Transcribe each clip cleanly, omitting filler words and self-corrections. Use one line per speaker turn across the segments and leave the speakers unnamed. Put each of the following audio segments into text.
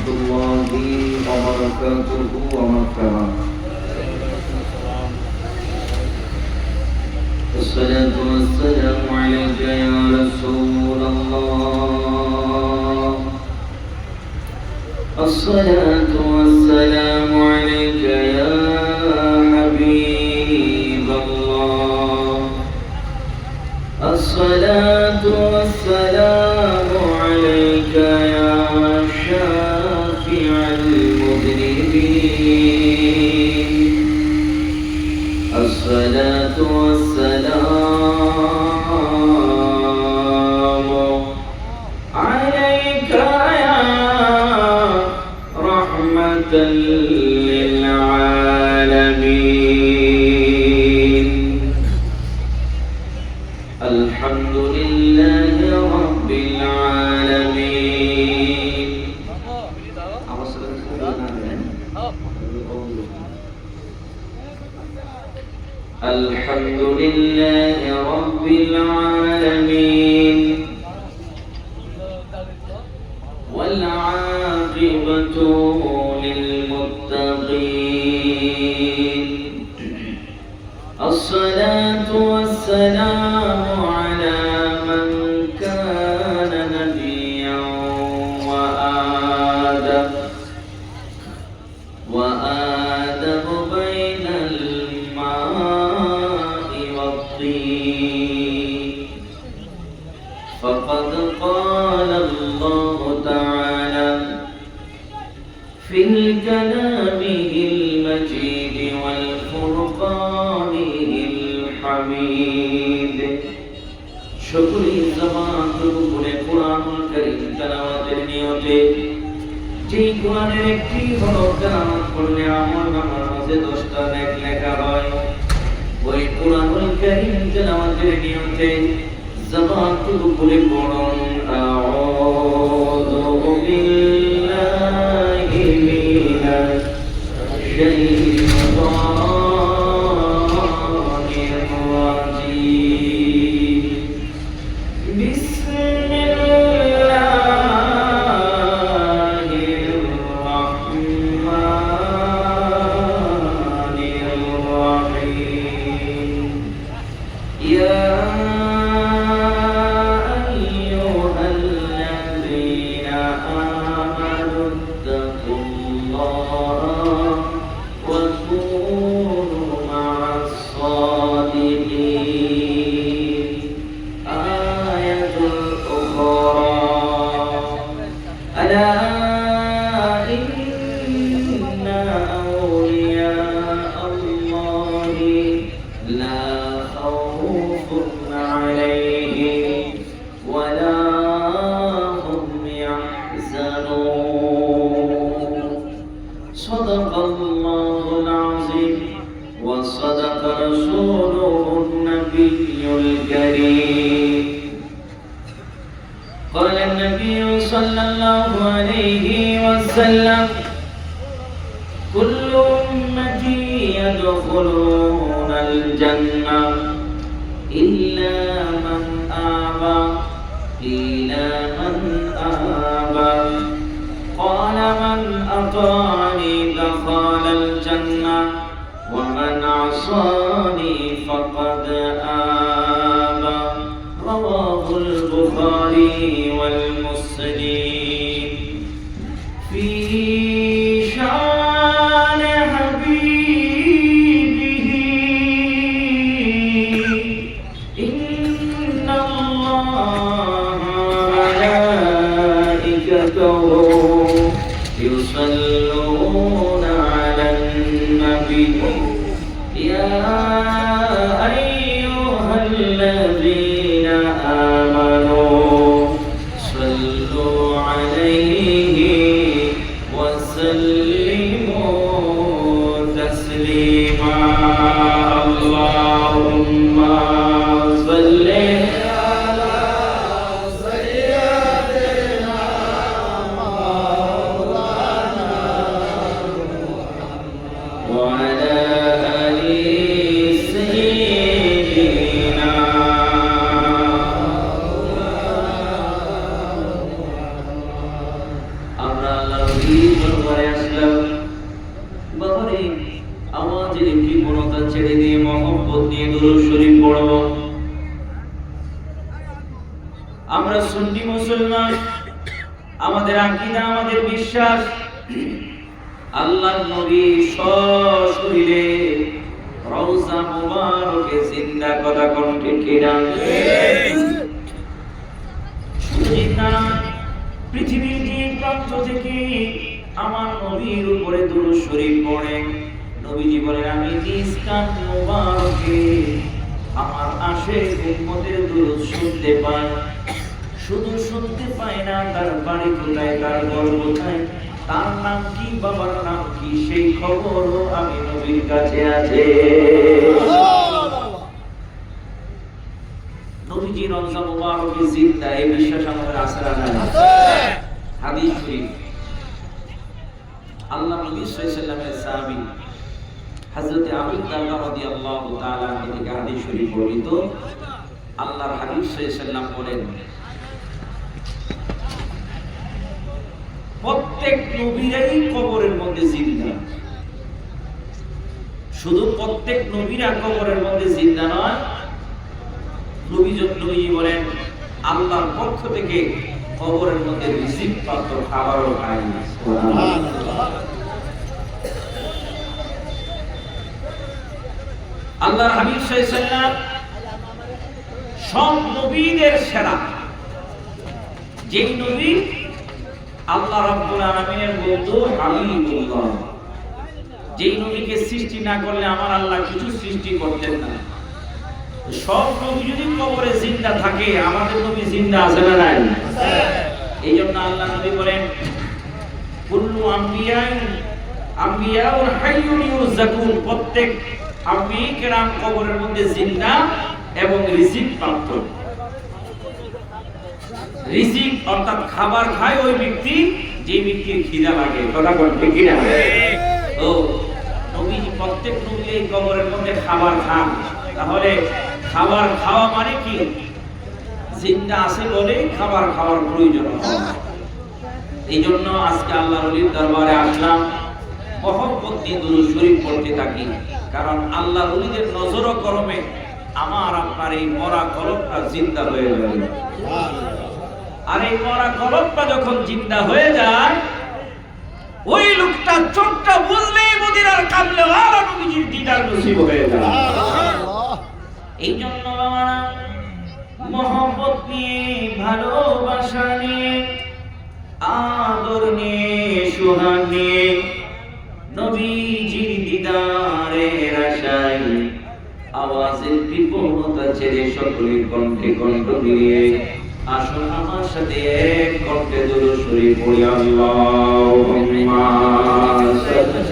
ورحمة الله وبركاته ومغفرة. الصلاة والسلام عليك يا رسول الله. الصلاة والسلام عليك يا حبيب الله. الصلاة والسلام عليك يا شافع المذنبين. الصلاة والسلام عليك يا رحمة للعالمين. الحمد لله رب العالمين. الحمد لله رب العالمين والعاقبة للمتقين. الصلاة والسلام على من كان نبيا وآدم بين الماء والطين. فقد قال الله تعالى في كلامه المجيد والفرقانه الحميد. شكري زمان করে কোরআনুল কারীম তেলাওয়াতের নিয়তে যেই কোরআনের একটি হরফ তেলাওয়াত করলে আমার মাঝে 10টা নেক লেখা হয়। ওই কোরআনুল কারীম তেলাওয়াতের নিয়তে জবান করে পড়ুন আউযু বিল্লাহি মিনাশ শাইতানির রাজীম। বিসমিল্লাহির রাহমানির রাহিম। ইয়া صدق الله العظيم وصدق رسوله النبي الكريم. قال النبي صلى الله عليه وسلم كل أمتي يدخلون الجنة إلا من آبى. قيل من آبى؟ قال من أطاعني دخل الجنة ومن عصاني فقد آبى. رواه البخاري والمسلم. في شان حبيبه إن الله وملائكته يصلون على النبي يا أيها الذين آمنوا صلوا عليه وسلموا تسليما. اللهم صل وعلى آل سيدنا আমরা আল্লাহর নবীর দরবারে আসলাম। বাবারে আমাদের কৃপণতা ছেড়ে দিয়ে মহব্বত নিয়ে দুরূদ শরীফ পড়ব। আমরা সুন্নি মুসলমান, আমাদের আকীদা, আমাদের বিশ্বাস আল্লাহর নবী সশরীরে রওজা মুবারকে জিন্দা, কথা কোন ঠিক কিনা? জিন্দা পৃথিবীর যে প্রান্ত থেকে আমার নবীর উপরে দুরূদ শরীফ পড়ে, নবীজি বলেন আমি নিজ কান মুবারকে আমার আশেক উম্মতের দুরূদ শুনতে পাই। শুধু শুনতে পাই না, তার বাড়ি কোথায়, তার ঘর কোথায়, তার নাম কি, বাবার নাম কি, সেই খবরও আমি নবীর কাছে আছে। নবীজি রওজা মুবারকে জিন্দা, এই বিশ্বাস আমাদের আছে না নাই? হাদিস শরীফ আল্লাহ নবী সাল্লাল্লাহু আলাইহি ওয়াসাল্লামের সাহাবী হযরত আবু দারদা রাদিয়াল্লাহু তাআলা থেকে হাদিস শরীফ বর্ণিত। আল্লাহর হাবিব সাল্লাল্লাহু আলাইহি ওয়াসাল্লাম বলেন, প্রত্যেক নবীরাই কবরের মধ্যে জিন্দা। শুধু প্রত্যেক নবীরা কবরের মধ্যে জিন্দা নয়, নবীজি বলেন আল্লাহর পক্ষ থেকে কবরের মধ্যে রিজিক প্রাপ্ত খাবারও খায় না। সুবহানাল্লাহ। আল্লাহর হাবিব সাল্লাল্লাহু আলাইহি ওয়াসাল্লাম সব নবীদের সেরা। যেই নবী আল্লাহ রাব্বুল আলামিনের বন্ধু হাবিবুল্লাহ, যেই নবীকে সৃষ্টি না করলে আমার আল্লাহ কিছু সৃষ্টি করতেন না। সব নবী যদি কবরে জিন্দা থাকে, আমাদের নবী জিন্দা আছে না নাই? এই জন্য আল্লাহ নবী বলেন কুল্লু আম্বিয়াউল হাইয়ুন ইউরযাকুন, প্রত্যেক আম্বিয়া কেরাম কবরের মধ্যে জিন্দা এবং রিজিক প্রাপ্ত। রিজিক অর্থাৎ খাবার খায় ওই ব্যক্তি যে ব্যক্তির খিদা লাগে, কথা বলতে কি না? তো নবী প্রত্যেক নবী এই কবরের মধ্যে খাবার খান। তাহলে খাবার খাওয়া মানে কি? জিন্দা আছে বলে খাবার খাওয়ার প্রয়োজন। এই জন্য আজকে আল্লাহর ওলির দরবারে আসলাম, মহব্বত নিয়ে দুরূদ শরীফ পড়তে থাকি। কারণ আল্লাহর ওলিদের নজর ও করমে আমার আপনার এই মরা কলবটা জিন্দা হয়ে যাবে। আর এই মরা কলবটা যখন জিন্দা হয়ে যায়, ওই লোকটা চোখটা বুঝলেই মদিনার কামলে আর নবীজির দিদার নসিব হয়ে যায়। এই জন্য বাবারা মহব্বত নিয়ে, ভালোবাসা নিয়ে, আদর নিয়ে, সোহাগ নিয়ে, নবীজির দিদারের আশায় আওয়াজের কৃপণতা ছেড়ে সকলের কণ্ঠে কণ্ঠ মিলিয়ে আসুন আমার সাথে এক কণ্ঠে দুরূদ শরীফ পড়ি। আল্লাহুম্মা সাল্লি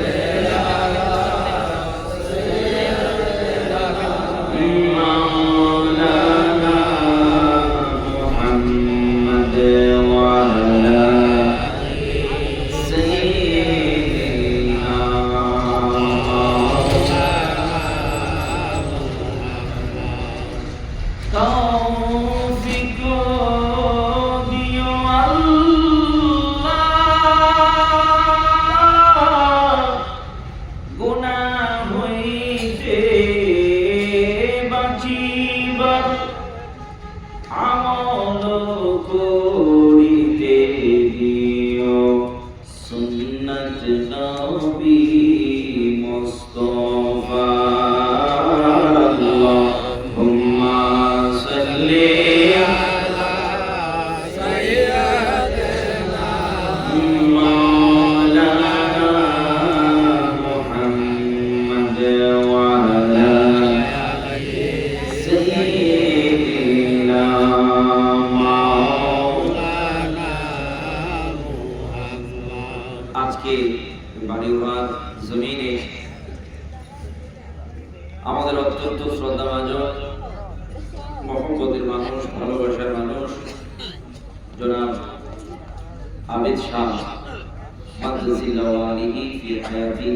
আজকে বাড়িওয়ালার জমিনে আমাদের অত্যন্ত শ্রদ্ধাভাজন মহব্বতের মানুষ, ভালোবাসার মানুষ জনাব আমিদ শাহ মাদ্রাসাল্লাহু আলাইহি ফি হায়াতি,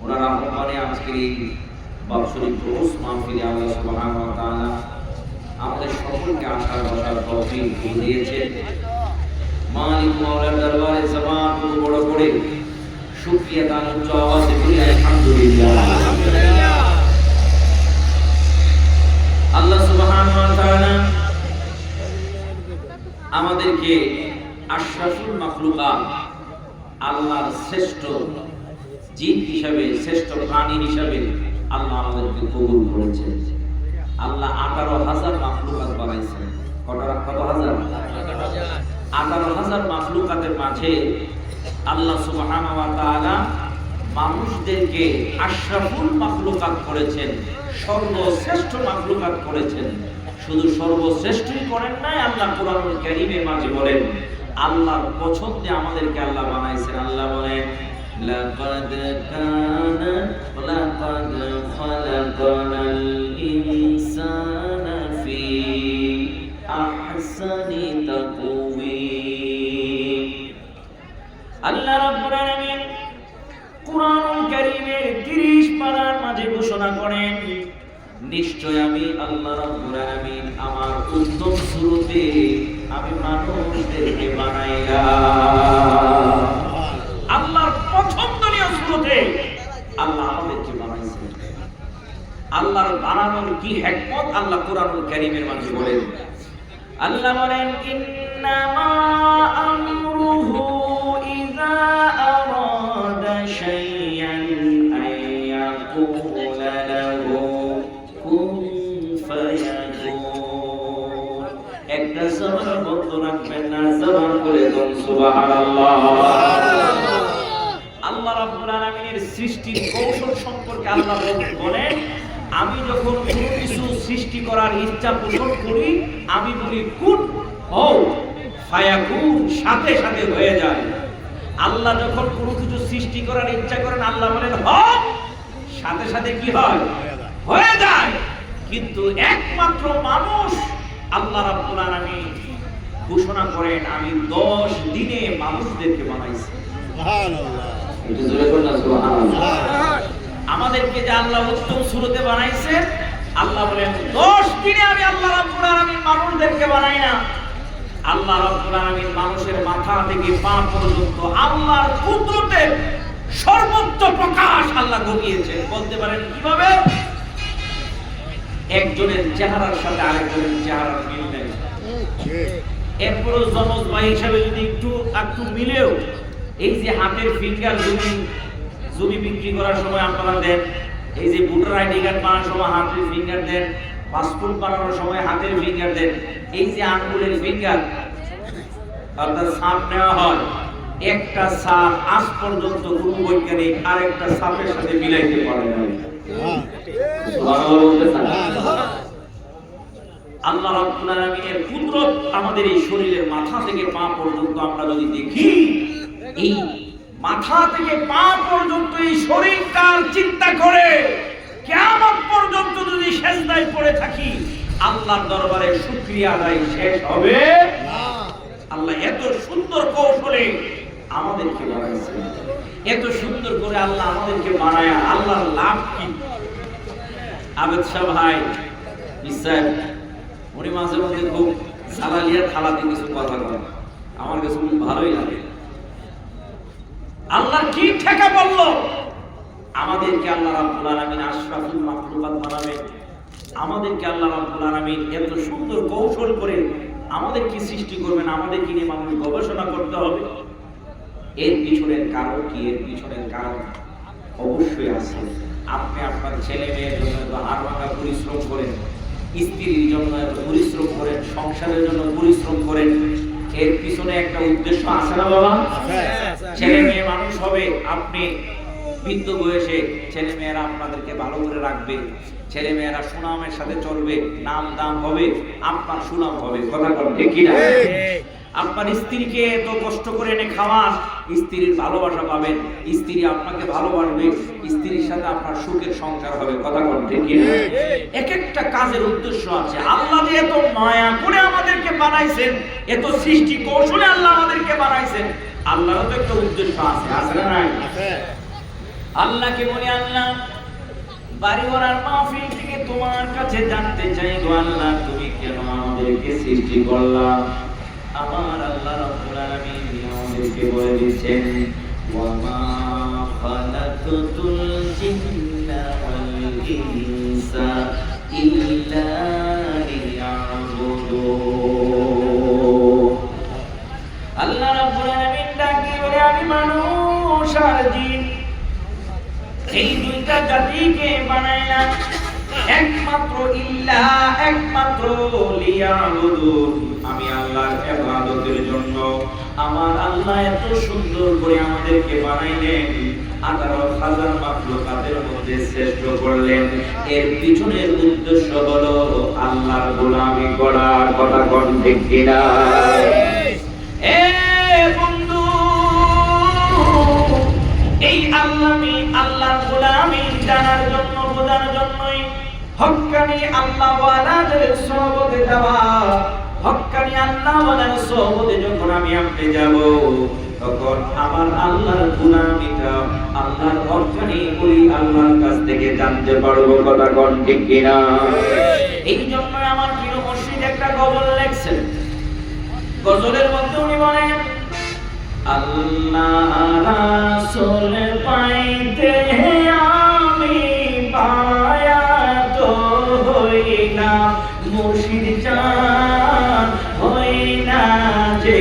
ওনার আহ্বানে আজকের এই বাৎসরিক দুরূদ মাহফিলে আল্লাহ সুবহানাহু ওয়া তাআলা আমাদের সকলকে আসার বসার তৌফিক দিয়েছেন। মালিক মাওলার দরবারে জবান বড় করে শুকরিয়া দান উচ্চ আওয়াজে বলি আলহামদুলিল্লাহ। আল্লাহ সুবহানাহু ওয়া তাআলা আমাদেরকে আশরাফুল মাখলুকাত, আল্লাহর শ্রেষ্ঠ জীব হিসাবে, শ্রেষ্ঠ প্রাণী হিসাবে আল্লাহ আমাদেরকে কবুল করেছেন। আল্লাহ 18,000 মাখলুকাত বানাইছেন। কত হাজার? 18,000 মাখলুকাতের মাঝে আল্লাহ সুবহানাহু ওয়া তাআলা মানুষদেরকে আশরাফুল মাখলুকাত করেছেন, সর্বশ্রেষ্ঠ মাখলুকাত করেছেন। শুধু সর্বশ্রেষ্ঠই করেন নাই, আল্লাহ কোরআনুল কারীমের মাঝে বলেন আল্লাহর পছন্দে আমাদেরকে আল্লাহ বানাইছেন। আল্লাহ বলেন লাকাদ কানা লাকাদ খালাকানাল ইনসানা ফি আহসানি তাকওয়িম। আল্লাহ রাব্বুল আলামিন কোরআনুল কারীমের 30 পারার মাঝে ঘোষণা করেন নিশ্চয় আমি আল্লাহ রাব্বুল আলামিন আমার উত্তম সুরতে আমি মানুষদেরকে বানাইলাম। আল্লাহর পছন্দনীয় সুরতে আল্লাহ আমাদেরকে বানাইছেন। আল্লাহর বানানোর কি হিকমত আল্লাহ কোরআনুল কারীমের মাঝে বলেন। আল্লাহ বলেন ইন্নামা আমরুহু ইযা আরাদা শাইআন আইয়াকুলা লাহু কুন ফায়াকুন। একটা জবান বন্ধ রাখবেন না, জবান করে বলুন সুবহানাল্লাহ। আল্লাহ রাব্বুল আলামিনের সৃষ্টির কৌশল সম্পর্কে আল্লাহ বলেন আমি যখন কোনো কিছু সৃষ্টি করার ইচ্ছা পোষণ করি আমি বলি কুন হও, ফায়াকুন, সাথে সাথে হয়ে যায়। আল্লাহ যখন কোনো কিছু সৃষ্টি করার ইচ্ছা করেন আল্লাহ বলেন হও, সাথে সাথে কি হয়? হয়ে যায়। কিন্তু একমাত্র মানুষ আল্লাহ রাব্বুল আলামিন ঘোষণা করেন আমি 10 দিনে মানুষদেরকে বানাইছি। সুবহানাল্লাহ। এটা জোরে বলুন না সুবহানাল্লাহ। আমাদেরকে যে আল্লাহ উত্তম সুরতে বানাইছেন, আল্লাহ বলেন 10 দিনে আমি আল্লাহ রাব্বুল আলামিন মানুষদেরকে বানাই না। আল্লাহ রাব্বুল আলামিন মানুষের মাথা থেকে পা পর্যন্ত আল্লাহর কুদরতের সর্বোচ্চ প্রকাশ আল্লাহ ঘটিয়েছেন। বলতে পারেন কিভাবে? একজনের চেহারার সাথে আরেকজনের চেহারার মিল নেই। এরপরও জমজ ভাই হিসাবে যদি একটু মিলেও, এই যে হাতের ফিঙ্গার জমি বিক্রি করার সময় আপনারা দেন, এই যে ভোটার আইডি কার্ড বানানোর সময় হাতের ফিঙ্গার দেন, পাসপোর্ট বানানোর সময় হাতের ফিঙ্গার দেন, এই যে আঙ্গুলের ফিঙ্গার অর্থাৎ ছাপ নেওয়া হয়, একটা ছাপ আজ পর্যন্ত কোনো বৈজ্ঞানিক আরেকটা ছাপের সাথে মিলাইতে পারে না। আল্লাহ রাব্বুল আলামিনের কুদরত আমাদের এই শরীরের মাথা থেকে পা পর্যন্ত আমরা যদি দেখি, এই মাথা থেকে পা পর্যন্ত এই শরীরটার চিন্তা করে কিয়ামত পর্যন্ত যদি সিজদায় পড়ে থাকি আল্লাহর দরবারে শুকরিয়া আদায় শেষ হবে না। আল্লাহ এত সুন্দর কৌশলে আমাদেরকে বানাইছেন, এত সুন্দর করে আল্লাহ আমাদেরকে বানায়া আল্লাহর লাভ কি? আবেদ শাহ ভাই ইসাব উনি মাঝে মধ্যে খুব সালালিয়া থালাতে কিছু কথা বলেন, আমার কাছে খুব ভালোই লাগে। আল্লাহ কি ঠেকা বলল আমাদেরকে আল্লাহ রাব্বুল আলামিন আশরাফুল মাখলুকাত বানাবে। আমাদেরকে আল্লাহ রাব্বুল আলামিন এত সুন্দর কৌশল করে আমাদের কি সৃষ্টি করবেন, আমাদের কি নিয়ে মানুষ গবেষণা করতে হবে। এর পিছনের কারণ কি? এর পিছনের কারণ অবশ্যই আছে। আপনি আপনার ছেলে মেয়ের জন্য এত হাড়ভাঙা পরিশ্রম করেন, স্ত্রীর জন্য এত পরিশ্রম করেন, সংসারের জন্য পরিশ্রম করেন, এর পিছনে একটা উদ্দেশ্য আছে না বাবা? ছেলে মেয়ে মানুষ হবে, আপনি বৃদ্ধ বয়সে ছেলে মেয়েরা আপনাদেরকে ভালো করে রাখবে, ছেলে মেয়েরা সুনামের সাথে চলবে, নাম দাম হবে, আপনার সুনাম হবে। কথা বলেন ঠিক কি না? আপনার স্ত্রীকে এত কষ্ট করে এনে খাওয়ান, স্ত্রীর ভালোবাসা পাবেন, স্ত্রী আপনাকে ভালোবাসবে, স্ত্রীর সাথে আপনার সুখের সংসার হবে। কথা বলেন ঠিক কি না? এক একটা কাজের উদ্দেশ্য আছে। আল্লাহ যে এত মায়া করে আমাদেরকে বানাইছেন, এত সৃষ্টি কৌশলে আল্লাহ আমাদেরকে বানাইছেন, আল্লাহর তো একটা উদ্দেশ্য আছে, আছে না নাই? আল্লাহকে বলি আল্লাহ বাড়িওয়ালার মাহফিল থেকে তোমার কাছে জানতে চাই গো আল্লাহ, তুমি কেন আমাদেরকে সৃষ্টি করলা? আমার আল্লাহ রাব্বুল আলামিন আমাদেরকে বলে দিচ্ছেন ওয়ামা খালাকতুল জিন্না ওয়াল ইনসা ইল্লা লিয়াবুদুন। আল্লাহ রাব্বুল আলামিন ডাকি বলে আমি মানুষ আর জিন এই দুইটা জাতিকে বানাইলাম একমাত্র একমাত্র লিয়াবুদুন, আমি আল্লাহর ইবাদতের জন্য। আমার আল্লাহ এত সুন্দর করে আমাদেরকে বানাইলেন, 18,000 মাখলুকাতের মধ্যে শ্রেষ্ঠ করলেন। এর পিছনের উদ্দেশ্য হলো আল্লাহর গোলামি করার। কথা কোন ঠিক কিনা? বন্ধু, এই আল্লাহর গোলামি জানার জন্য, বোঝার জন্যই হক্কানি আল্লাহওয়ালাদের সোহবতে যাওয়া। হক্কানি আল্লাহওয়ালার সোহবতে যখন আমি আপনি যাব, তখন আমার আল্লাহর গোলামিটা, আল্লাহর হক্কানি ওই আল্লাহর কাছ থেকে জানতে পারবো। কথা কোন ঠিক কিনা? এই জন্য আমার প্রিয় মুর্শিদ একটা গজল লেখছেন। গজলের মধ্যে উনি বলেন আল্লাহ রাসূল পাইতে আমি বায়াত হইলাম, মুর্শিদ চান হইনা যে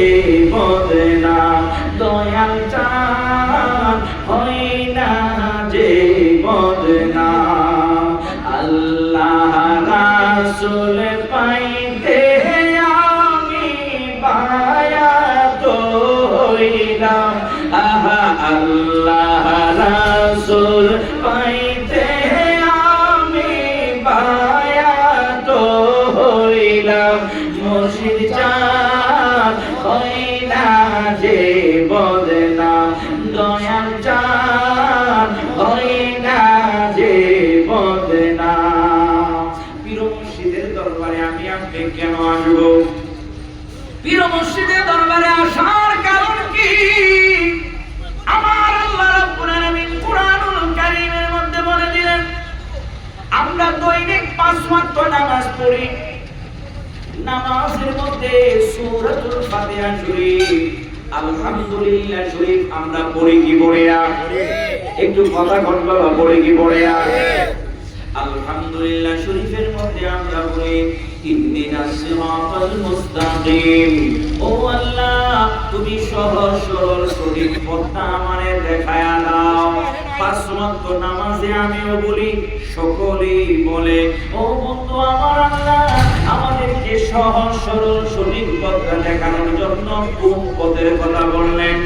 বদনাম, দয়াল চান হইনা যে বদনাম। আল্লাহ রাসূল পাইতে আল্লাহ রাসূল পাইতে আমি বায়াত হইলাম, মুর্শিদ চান হইনা যে বদনাম, দয়াল চান হইনা যে বদনাম। পীর মুর্শিদের দরবারে আমি আপনি কেন আসবো? পীর মুর্শিদের দরবারে আসার কারণ কি? আমার আল্লাহ রাব্বুল আলামিন কুরআনুল কারীমের মধ্যে বলে দিলেন, আমরা দৈনিক 5 ওয়াক্ত নামাজ পড়ি। নামাজের মধ্যে সূরাতুল ফাতিহা শরীফ, আলহামদুলিল্লাহ শরীফ আমরা পড়ি কি পড়ি না? একটু কথা বলবা, পড়ি কি পড়ি না? আলহামদুলিল্লাহ শরীফের মধ্যে আমরা পড়ি ইহদিনাস সিরাতাল মুস্তাকিম। ও আল্লাহ, তুমি সহজ সরল সঠিক পথটা আমারে দেখায়া দাও। 5 ওয়াক্ত নামাজে আমিও বলি, সকলেই বলে। ও বন্ধু আমার আল্লাহ আমাদেরকে সহজ সরল সঠিক পথটা দেখানোর জন্য কোন পথের কথা বললেন?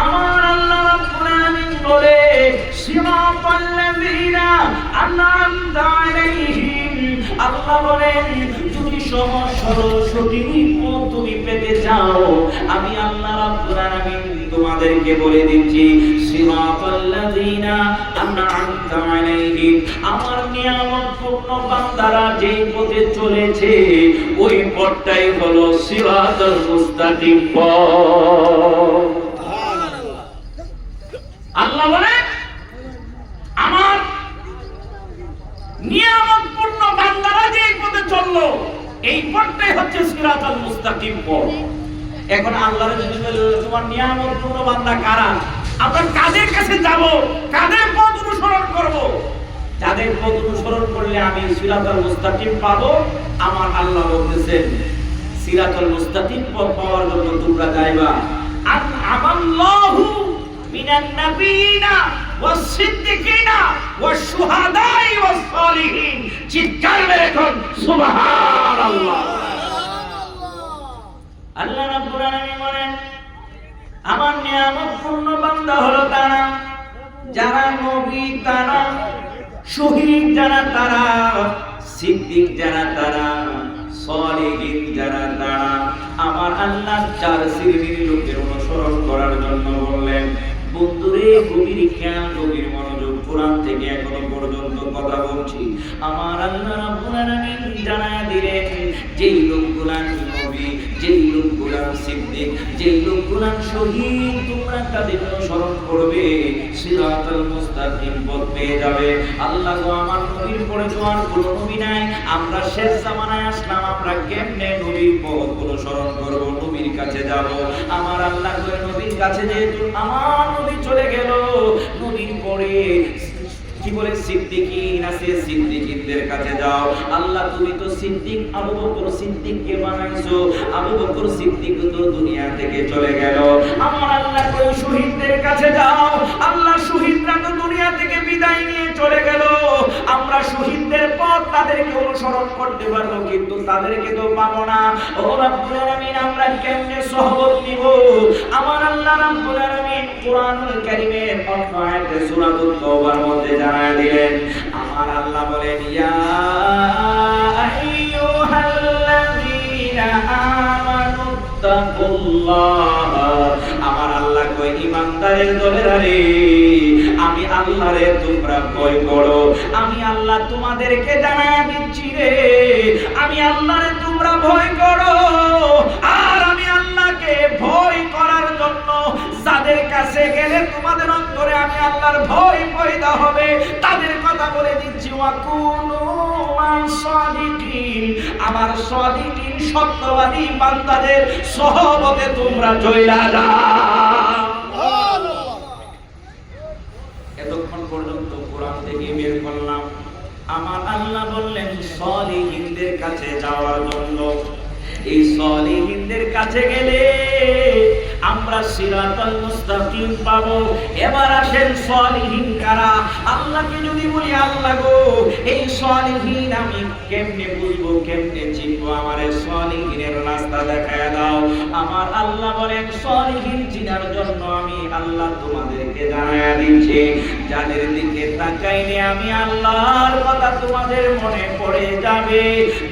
আমার আল্লাহ রাব্বুল আলামিন বলে সিরাতাল লাযিনা আনআমতা আলাইহিম। আল্লাহ বলেন যদি সহজ সরল সঠিক পথ তুমি পেতে চাও, আমি আল্লাহ রাব্বুল আলামিন তোমাদেরকে বলে দিচ্ছি সিরাতাল লাযিনা আনআমতা আলাইহিম। আমার নিয়ামতপূর্ণ বান্দারা যেই পথে চলেছে ওই পথটাই হলো সিরাতাল মুস্তাকিম পথ। আল্লাহ বলেন আমার নিয়ামতপূর্ণ বান্দারা যেই পথে চললো এই পথটাই হচ্ছে সিরাতাল মুস্তাকিম পথ। এখন আল্লাহর যদি বলে তোমার নিয়ামতপূর্ণ বান্দা কারা, আমরা কাদের কাছে যাব, কাদের পথ অনুসরণ করব? যাদের পথ অনুসরণ করলে আমি সিরাতাল মুস্তাকিম পাবো। আমার আল্লাহ বলতেছেন সিরাতাল মুস্তাকিম পথ পাওয়ার জন্য তোমরা যাইবা আমাল্লাহু মিনান নাবিয়িনা ওয়াস সিদ্দিকিনা ওয়াস শুহাদাই ওয়াস সালিহিন। চিৎকার মেরে কোন সুবহানাল্লাহ। আল্লাহ রাব্বুল আলামিন বলেন আমার নিয়ামতপূর্ণ বান্দা হলো তারা যারা নবী, তারা শহীদ, যারা তারা সিদ্দিক, যারা তারা সালিহিন, যারা তারা। আমার আল্লাহ 4 শ্রেণীর লোকের অনুসরণ করার জন্য বললেন। বন্ধুরে গভীর খেয়াল, গভীর মনোযোগ, কোরআন থেকে এখনো পর্যন্ত কথা বলছি। আমার আল্লাহ রাব্বুল আলামিন জানায়া দিলেন যেই লোকগুলা নবী, যেই লোকগুলা সিদ্দিক, যেই লোকগুলা শহীদ, তোমরা তাদের অনুসরণ করবে সিরাতাল মুস্তাকিম পথ পেয়ে যাবে। আল্লাহ গো আমার নবীর পরে তো আর কোনো নবী নাই, আমরা শেষ জামানায় আসলাম, আমরা কেমনে নবীর পথ অনুসরণ করব, নবীর কাছে যাব? আমার আল্লাহ করে নবীর কাছে যেহেতু আমার নবী চলে গেল, নবীর পরে কি বলে সিদ্দিকিন আছে, সিদ্দিকিনদের কাছে যাও। আল্লাহ তুমি তো সিদ্দিক আবু বকর সিদ্দিককে বানাইছো, আবু বকর সিদ্দিক তো দুনিয়া থেকে চলে গেল। আমার আল্লাহ কই শহীদদের কাছে যাও। আল্লাহ শহীদরা তো দুনিয়া থেকে বিদায় নিয়ে চলে গেল, আমরা শহীদদের পথ তাদেরকে অনুসরণ করতে পারবো, কিন্তু তাদেরকে তো পাবো না। ও রব্বুল আলামিন, আমরা কেমনে সহবত নিব? আমার আল্লাহ রব্বুল আলামিন কুরআনুল কারীমের অন্য আয়াতে সূরাতুত তাওবার মধ্যে জানায় দিলেন। আমার আল্লাহ বলেন, ইয়া আইয়ুহাল্লাযীনা আমানু তাকুল্লাহ। আমার আল্লাহ কই ঈমানদারের দলেরা রে, আমি আল্লাহরে তোমরা ভয় করো। আমি আল্লাহ তোমাদেরকে জানায়া দিচ্ছি রে, আমি আল্লাহরে তোমরা ভয় করো। আর আমি আল্লাহকে ভয় করার জন্য যাদের কাছে গেলে তোমাদের অন্তরে আমি আল্লাহর ভয় পয়দা হবে, তাদের কথা বলে দিচ্ছি, ওয়াকুনু মা'as-সাদিকিন। আমার সাদিকিন সত্যবাদী বান্দাদের সহবতে তোমরা চইলা যাও। এতক্ষণ পর্যন্ত কোরআন থেকে বের করলাম। আমার আল্লাহ বললেন সালিহিনদের কাছে যাওয়ার জন্য। এই সালিহিনদের কাছে গেলে আমরা সিরাতাল মুস্তাকিম পাবো। এবার আসেন সালিহিন কারা? আল্লাহকে যদি বলি, আল্লাহ গো এই সালিহিন আমি কেমনে বুঝবো, কেমনে চিনবো? আমার সালিহিনের রাস্তা দেখায় দাও। আমার আল্লাহ বলেন সালিহিন চিনার জন্য আমি আল্লাহ তোমাদেরকে জানায়া দিচ্ছি। যাদের দিকে তাকাইলে আমি আল্লাহর কথা তোমাদের মনে পড়ে যাবে,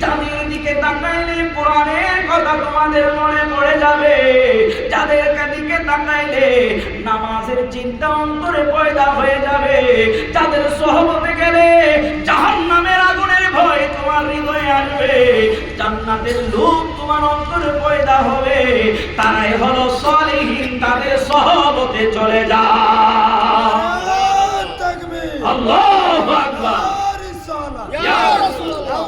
যাদের দিকে তাকাইলে কোরআনের কথা তোমাদের মনে পড়ে যাবে, যাদের দিকে তাকাইলে নামাজের চিন্তা অন্তরে পয়দা হয়ে যাবে, যাদের সহবতে গেলে জাহান্নামের আগুনের ভয় তোমার হৃদয়ে আসবে, জান্নাতের লোভ তোমার অন্তরে পয়দা হবে, তারাই হলো সালিহিন। তাদের সহবতে চলে যাও। আল্লাহু আকবার। ইয়া রাসূলুল্লাহ।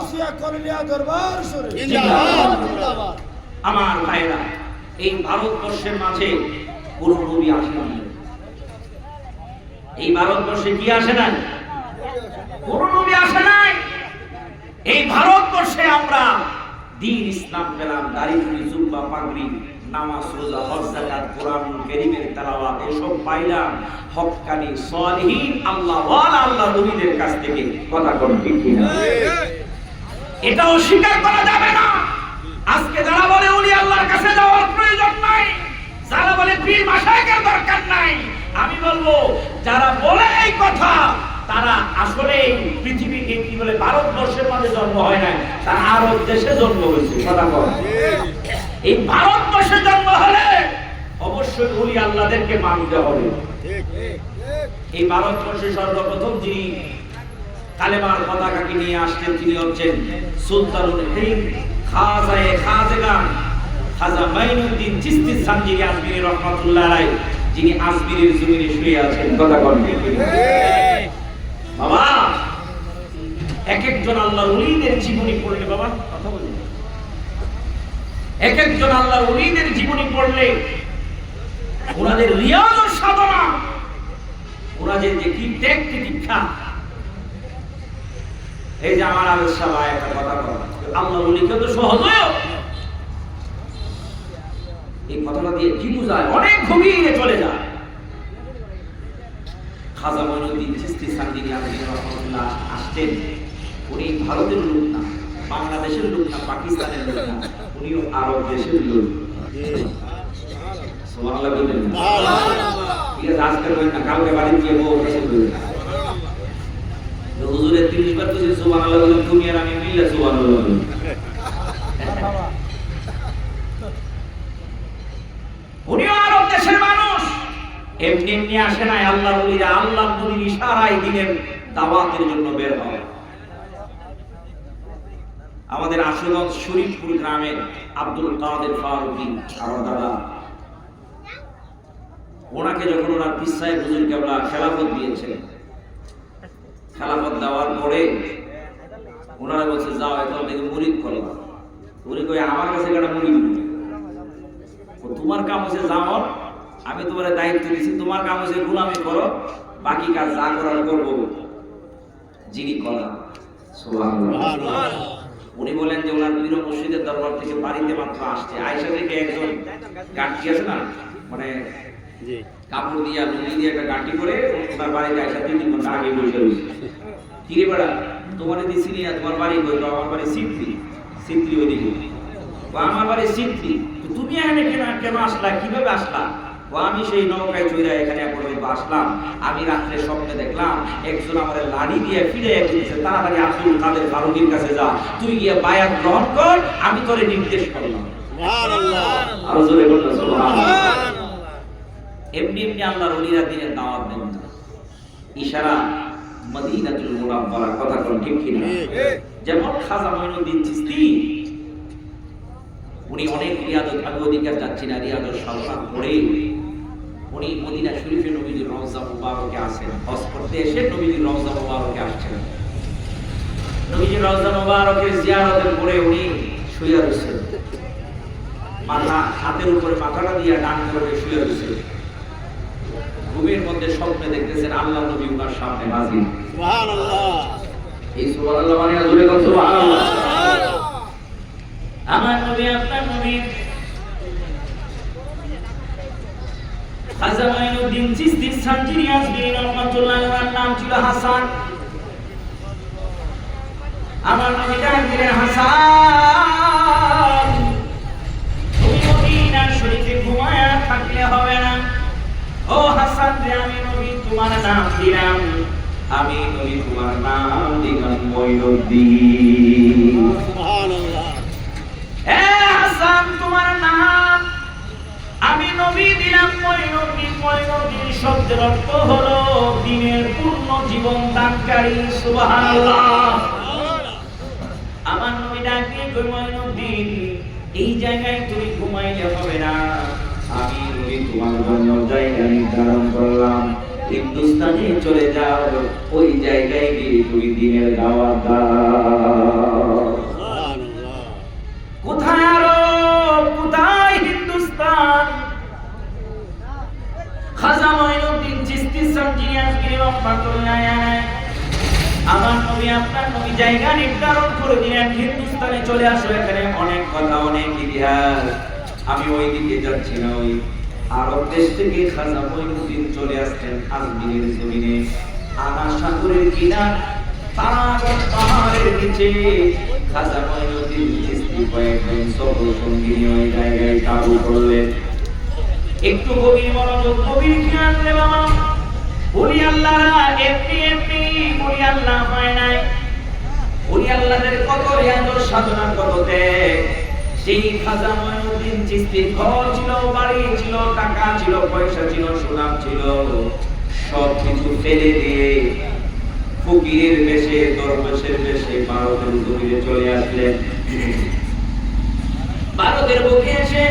আমার ভাইরা, এই ভারতবর্ষের মাঝে কোন নবী আসে নাই। এই ভারতবর্ষে কি আসে নাই? কোন নবী আসে নাই। এই ভারতবর্ষে আমরা দ্বীন ইসলাম পেলাম, দাড়ি টুপি জুব্বা পাগড়ি, নামাজ রোজা হজ যাকাত কোরআনুল কারীমের তেলাওয়াত এসব পাইলাম হক্কানি সালিহিন আল্লাহ ওয়ালা আল্লাহ নবীদের কাছ থেকে। কথা কোন ঠিক কিনা? এটা অস্বীকার করা যাবে না। আজকে যারা বলে ওলি আল্লাহর কাছে যাওয়ার প্রয়োজন নাই, যারা বলে পীর মাশায়েখের দরকার নাই, আমি বলবো যারা বলে এই কথা তারা আসলে পৃথিবীকে কি বলে ভারতবর্ষের মাঝে জন্ম হয় নাই, তারা আরব দেশে জন্ম হয়েছে। কথা বল। এই ভারতবর্ষে জন্ম হলে অবশ্যই ওলি আল্লাহদেরকে মানতে হবে। এই ভারতবর্ষে সর্বপ্রথম যিনি কালেমার পতাকাকে নিয়ে আসছেন তিনি হচ্ছেন সুলতানুল হিন্দ খাজায়ে খাজগান খাজা মাইনুদ্দিন চিশতি সানজিরি আজমিরি রাহমাতুল্লাহ আলাইহি, যিনি আজমিরের জমিনে শুয়ে আছেন। কথা বলেন বাবা, এক একজন আল্লাহর ওলিদের জীবনী পড়লে বাবা, কথা বলেন, এক একজন আল্লাহর ওলিদের জীবনী পড়লে ওনাদের রিয়াজত সাধনা, ওনাদের যে কি ত্যাগ দীক্ষা। এই যে আমার আলের সবাই একটা কথা বলা, আল্লাহর ওলিকে তো সহজ হয়। এই কথাটা দিয়ে কি বোঝায়? অনেক গভীরে চলে যায়। খাজা মাইনুদ্দিন চিশতি সানজিরি আজমিরি রাহমাতুল্লাহ আসতেন। উনি ভারতের লোক না, বাংলাদেশের লোক না, পাকিস্তানের লোক না, উনিও আরব দেশের লোক। সুবহানাল্লাহ বলেন। সুবহানাল্লাহ। ঠিক আছে, আজকে নয় না, কালকে বাড়ি গিয়ে বউ কাছে বলবেন হুজুরের 30 বার তো সুবহানাল্লাহ বলেন, তুমি আর আমি মিলে সুবহানাল্লাহ বলেন। উনিও আরব দেশের মানুষ, এমনি এমনি আসে নাই। আল্লাহর ওলিরা আল্লাহর নবীর ইশারায় দিনের দাওয়াতের জন্য বের হয়। আমাদের আশুগঞ্জ শরীফপুর গ্রামে আব্দুল কাদের ফারুকী আমার দাদা, ওনাকে যখন ওনার পীর সাহেব হুজুর কেবলা খেলাফত দিয়েছেন, খেলাফত দেওয়ার পরে ওনারা বলছে যাও এখন থেকে মুরিদ করবা। উনি কই আমার কাছে একটা মুরিদ, তোমার কাম হচ্ছে যাও আমি তোমার দায়িত্ব দিয়েছি, তোমার কাম হচ্ছে গোলামি করো, বাকি কাজ যা করার করবো। যিনি করা সুবহানাল্লাহ। উনি বলেন যে ওনার পীর মুর্শিদের দরবার থেকে বাড়িতে মাত্র আসছে, আয়েশা থেকে একজন গাঁটি আছে না, মানে কাপড় দিয়া লুঙ্গি দিয়ে একটা গাঁটি করে ওনার বাড়িতে আয়েশা 3 ঘন্টা আগে বসে রয়েছে। কি রে বেড়া, তোমার দিছি না, তোমার বাড়ি কই? আমার বাড়ি সিদ্ধি। সিদ্ধি ওইদিকে। আমার বাড়ি সিদ্ধি। তুমি এখানে কেন আসলা, কিভাবে আসলা? আমি সেই নৌকায় চড়ে এখানে পর্যন্ত আসলাম। আমি রাত্রে স্বপ্নে দেখলাম একজন আমাদের লাঠি দিয়ে ফিরে দিয়েছে, তাড়াতাড়ি আব্দুল কাদের ফারুকীর কাছে যা, তুই গিয়ে বায়াত গ্রহণ কর, আমি তোরে নির্দেশ করলাম। সুবহানাল্লাহ। আর জোরে বলুন সুবহানাল্লাহ। এমনি এমনি আল্লাহর ওলিরা দিনের দাওয়াত দেন না, ইশারা মদিনাতুল মুনাওয়ারা, কথা কোন ঠিক কি না? যেমন খাজা মঈনুদ্দিন চিশতি, উনি অনেক রিয়াদত, আমি ওদিকে যাচ্ছি না, রিয়াদত সালসাত পড়ে উনি মদিনা শরীফে নবীজির রওজা মুবারকে আসেন। হজ করতে এসে নবীজির রওজা মুবারকে আসছেন। নবীজির রওজা মুবারকের জিয়ারতের পরে উনি শুয়ে রয়েছেন, মাথা হাতের উপরে মাথাটা দিয়ে ডান করে শুয়ে রয়েছেন। ঘুমের মধ্যে স্বপ্নে দেখতেছেন আল্লাহ নবী ওনার সামনে হাজির। সুবহানাল্লাহ। এই সুবহানাল্লাহ মানে জোরে বলুন সুবহানাল্লাহ। আমার নবী আপনার নবী খাজা মঈনুদ্দিন চিশতি সানজিরি আজমিরি রাহমাতুল্লাহ আলাইহির নাম ছিল হাসান। আমার নবী ডাক দিলেন, হাসান তুমি মদিনা শরীফে ঘুমায়া থাকলে হবে না। ও হাসান রে, আমি নবী তোমার নাম দিলাম, আমি নবী তোমার নাম দিলাম মঈনুদ্দিন। সুবহানাল্লাহ। এ হাসান, তোমার নাম আমি নবী দিলাম মঈনুদ্দিন। মঈনুদ্দিন শব্দের অর্থ হলো দ্বীনের পূর্ণ জীবন দানকারী। সুবহানাল্লাহ। আমার নবী ডাক দিয়ে কই, মঈনুদ্দিন এই জায়গায় তুমি ঘুমাইলে হবে না, আমি নবী তোমার জন্য জায়গা নির্ধারণ করলাম, হিন্দুস্তানে চলে যাও, ওই জায়গায় গিয়ে তুমি দ্বীনের দাওয়াত দাও। কোথায় আরব, কোথায় হিন্দুস্তান? খাজা মঈনুদ্দিন চিশতি সানজিরি আজমিরি রাহমাতুল্লাহ আলাইহি আমার নবী আপনার নবী জায়গা নির্ধারণ করে দিলেন, হিন্দুস্তানে চলে আসো, এখানে অনেক কথা, অনেক ইতিহাস। আমি ওই দিকে যাচ্ছি না, ওই আরব দেশ থেকে খাজা মঈনুদ্দিন চলে আসছেন আজমিরের জমিনে। আনা সাগরের কিনার তারাগণ পাহাড়ের নিচে খাজা মঈনুদ্দিন চিশতি কয়েকজন সফর সঙ্গী ওই জায়গায় কাবু করলেন। একটু গভীর মনোযোগ, গভীর খেয়াল রে বাবা। ওলি আল্লাহ এমনি এমনি ওলি আল্লাহ হয় নাই। ওলি আল্লাহদের কত রিয়াজত সাধনা, কত ত্যাগ। সেই খাজা মঈনুদ্দিন চিশতির ঘর ছিল, বাড়ি ছিল, টাকা ছিল, পয়সা ছিল, সুনাম ছিল, সব কিছু ফেলে দিয়ে ফকিরের বেশে, দরবেশের বেশে ভারতের জমিনে চলে আসলেন। ভারতের বুকে এসে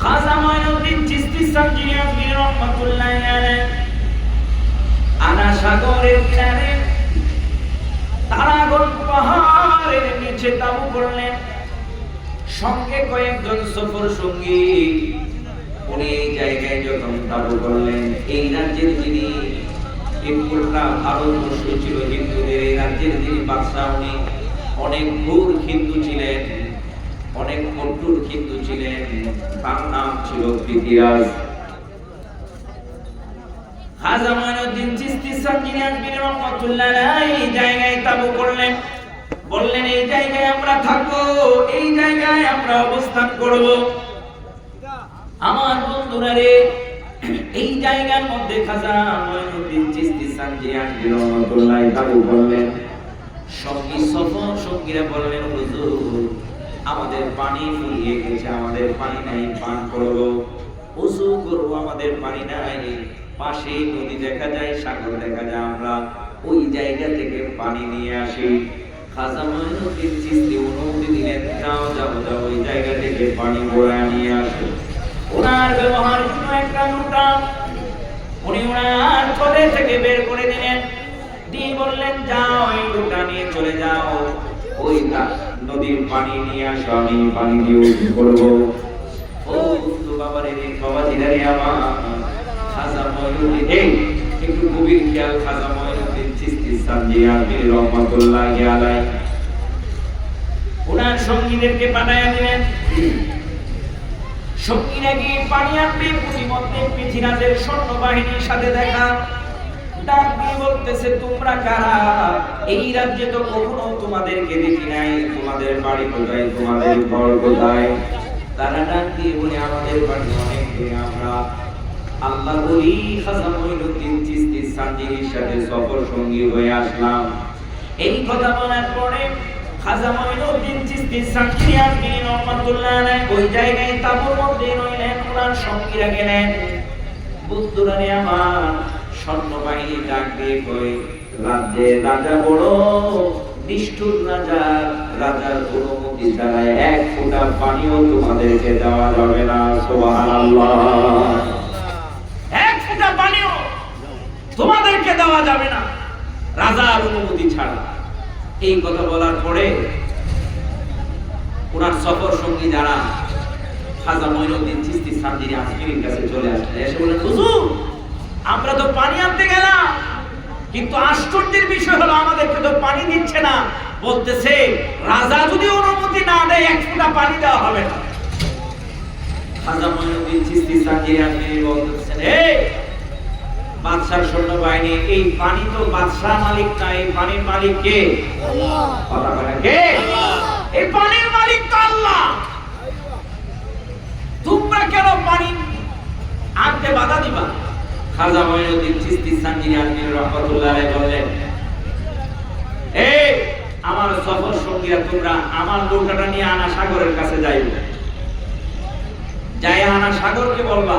খাজা মঈনুদ্দিন চিশতি সানজিরি আজমিরি রাহমাতুল্লাহ আলাইহি আনা সাগরের কিনারে তারাগণ পাহাড়ের নিচে তাবু করলেন, সঙ্গে কয়েকজন সফর সঙ্গী। উনি এই জায়গায় যখন তাবু করলেন, এই রাজ্যের যিনি পুরোটা ভারতবর্ষ ছিল হিন্দুদের, এই রাজ্যের যিনি বাদশাহ, উনি অনেক ঘোর হিন্দু ছিলেন, অনেক কঠোর হিন্দু ছিলেন, তার নাম ছিল পৃথ্বীরাজ। খাজা মঈনুদ্দিন চিশতি সানজিরি আজমিরি রাহমাতুল্লাহ আলাইহি এই জায়গায় তাবু করলেন, বললেন এই জায়গায় আমরা থাকবো, এই জায়গায় আমরা অবস্থান করব। আমার বন্ধুরা রে, এই জায়গার মধ্যে খাজা মঈনুদ্দিন চিশতি সানজিরি আজমিরি রাহমাতুল্লাহ তাবু করলেন। সঙ্গী সফর সঙ্গীরা বললেন, হুজুর আমাদের পানি ফুরিয়ে গেছে, আমাদের পানি নাই, পান করব, ওযু করব, আমাদের পানি নাই। পাশে নদী দেখা যায়, সাগর দেখা যায়, আমরা ওই জায়গা থেকে পানি নিয়ে আসি। খাজা মঈনুদ্দিন চিশতি অনুমতি দিলেন, যাও যাও যাও, ওই জায়গা থেকে পানি বয়ে নিয়ে আসো। ওনার ব্যবহার ছিল একটা লোটা, উনি ওনার কোলে থেকে বের করে দিলেন, দিয়ে বললেন, যাও এই লোটা নিয়ে চলে যাও, ওই নদীর পানি নিয়ে আসো, আমি পানি দিয়ে উজু করবো। ও বাবারে রে বাবাজিরা রে আমার খাজা মঈনুদ্দিন এই একটু গভীর খেয়াল খাজা মঈনুদ্দিন চিশতি সানজিয়ানি রহমাতুল্লাহি আলাইহি ওনার সঙ্গীদেরকে পাঠায়া দিলেন সঙ্গীরা গিয়ে পানি আনবে প্রতিমধ্যে পৃথিবীর সৈন্য বাহিনীর সাথে দেখা ডাক দিয়ে বলতেছে তোমরা কারা এই রাজ্যে তো কখনো তোমাদেরকে দেখি নাই তোমাদের বাড়ি কোথায় তোমাদের ঘর কোথায় তারা ডাক দিয়ে বলে আমাদের বাড়ি অনেক দূরে আমরা আল্লাহ বলি খাজা মঈনুদ্দিন চিশতি সানজির সাথে সফর সঙ্গী হয়ে আসলাম এই কথা বলার পরে খাজা মঈনুদ্দিন চিশতি সানজিয়ানি রহমাতুল্লাহ আলাইহি ওই জায়গায় তাঁবুর মধ্যে রইলেন ওনার সঙ্গীরা গেলেন বন্ধুরা রে আমার সৈন্যবাহিনী ডাক দিয়ে কই রাজ্যে রাজা বড় নিষ্ঠুর রাজার অনুমতি ছাড়া এক ফোঁটা পানিও তোমাদেরকে দেওয়া যাবে না সুবহানাল্লাহ এক ফোঁটা পানিও তোমাদেরকে দেওয়া যাবে না রাজার অনুমতি ছাড়া এই কথা বলার পরে ওনার সফর সঙ্গী যারা খাজা মঈনুদ্দিন চিশতি সানজির আজমিরের কাছে চলে আসলেন এসে বলেন হুজুর আমরা তো পানি আনতে গেলাম কিন্তু আশ্চর্যের বিষয় হলো আমাদেরকে তো পানি দিচ্ছে না বলতেছে রাজা যদি অনুমতি না দেয় এক ফোঁটা পানি দেওয়া হবে না খাজা মঈনুদ্দিন চিশতি সানজির আজমির বলতেছেন এই বাদশার সৈন্যবাহিনী এই পানি তো বাদশাহ মালিক না এই পানির মালিক কে আল্লাহ কথা বলেন কে আল্লাহ এই পানির মালিক তো আল্লাহ তোমরা কেন পানি আনতে বাধা দিবা খাজা মঈনুদ্দিন চিশতি সানজির আজমির রহমাতুল্লাহ আলাইহি বললেন এই আমার সফর সঙ্গীরা তোমরা আমার নৌকাটা নিয়ে আনা সাগরের কাছে যাইবে যাই আনা সাগরকে বলবা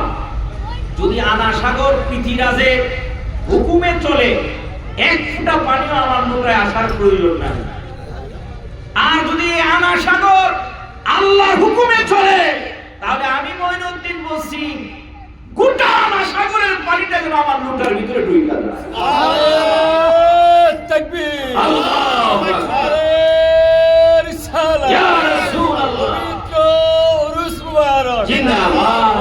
যদি আনা সাগর পৃথিবীরাজের হুকুমে চলে এক ফোঁটা পানিও আমার নৌকায় আসার প্রয়োজন নাই আর যদি আনা সাগর আল্লাহর হুকুমে চলে তাহলে আমি মঈনুদ্দিন বলছি গোটা আনা সাগরের পানিটা যেন আমার নৌকার ভিতরে ঢুকে যায় আল্লাহু তাকবীর আল্লাহু আকবার রিসালাত ইয়া রাসূলুল্লাহ উরুস মুবারক জিন্দাবাদ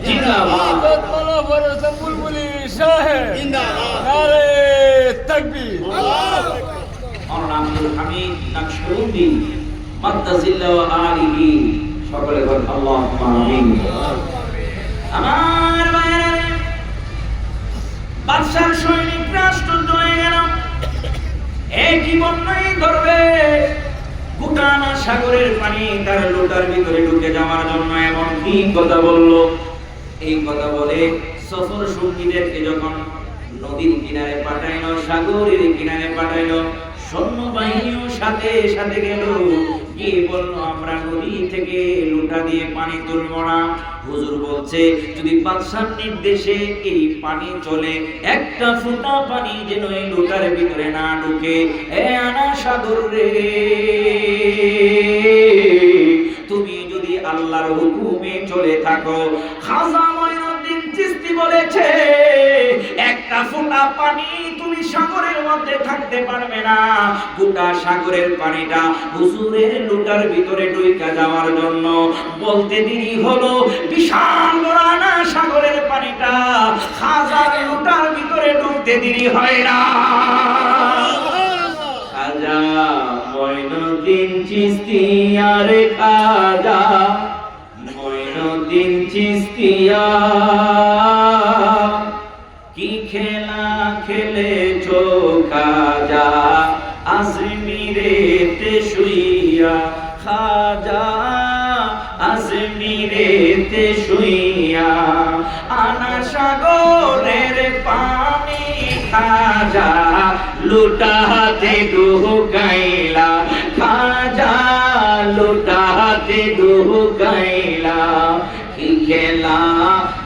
জিন্দাবাদ মালা ফরসান বুলবুলি শাহে জিন্দাবাদ নারে তাকবীর আল্লাহু আকবার আব্দুল হামিদ নকশবন্দি মাদ্দাজিল্লাহ ওয়া আলিহি সকলে বলেন আল্লাহুম্মা আমিন আমার ভাইরা বাদশার সৈনিকরা আশ্চর্য হয়ে গেল একই বন্যায় ধরবে গোটানা সাগরের পানি তার লোটার ভিতরে ঢুকে যাওয়ার জন্য এমন কি কথা বলল এই কথা বলে সফর সঙ্গীদেরকে যখন নদীর কিনারে পাঠাইলো সাগরের কিনারে পাঠাইলো সৈন্যবাহিনীও সাথে সাথে গেল গিয়ে বলল আমরা নদী থেকে লোটা দিয়ে পানি তুলব না হুজুর বলছে যদি বাদশার নির্দেশে এই পানি চলে একটা ফোঁটা পানি যেন এই লোটার ভিতরে না ঢুকে এ আনা সাগর রে তুমি যদি আল্লাহর হুকুমে চলে থাকো খাজা মঈনুদ্দিন চিশতি বলেছে একটা ফোঁটা পানি তুমি সাগরের মধ্যে থাকতে পারবে না গোটা সাগরের পানিটা হুজুরের লোটার ভিতরে ঢুকে যাওয়ার জন্য বলতে দেরি হলো বিশাল বড়ানা সাগরের পানিটা খাজার লোটার ভিতরে ঢুকতে দেরি হয় না খাজা মঈনুদ্দিন চিশতি আরে খাজা মঈনুদ্দিন চিশতিয়া কি খেলা খেলেছো খাজা আজমিরেতে শুইয়া খাজা আজমিরেতে শুইয়া আনা সাগরের পানি খাজা লুটাতে ঢুকাইলা খাজা লুটাতে ঢুকাইলা কি খেলা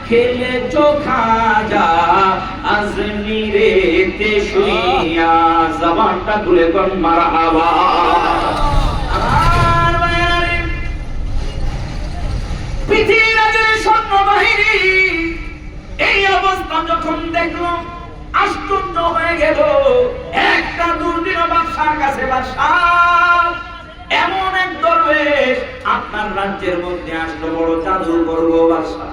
খেলেছো খাজা আজমিরেতে শুইয়া জবানটা খুলে কোন মারহাবা আমার ভাইরা পৃথিবীর সৈন্যবাহিনী এই অবস্থা যখন দেখলো আশ্চর্য হয়ে গেল একটা দুর্দিন বাদশার কাছে বাদশা এমন এক দরবেশ আপনার রাজ্যের মধ্যে আসলো, বড় জাদু করবো বাদশা।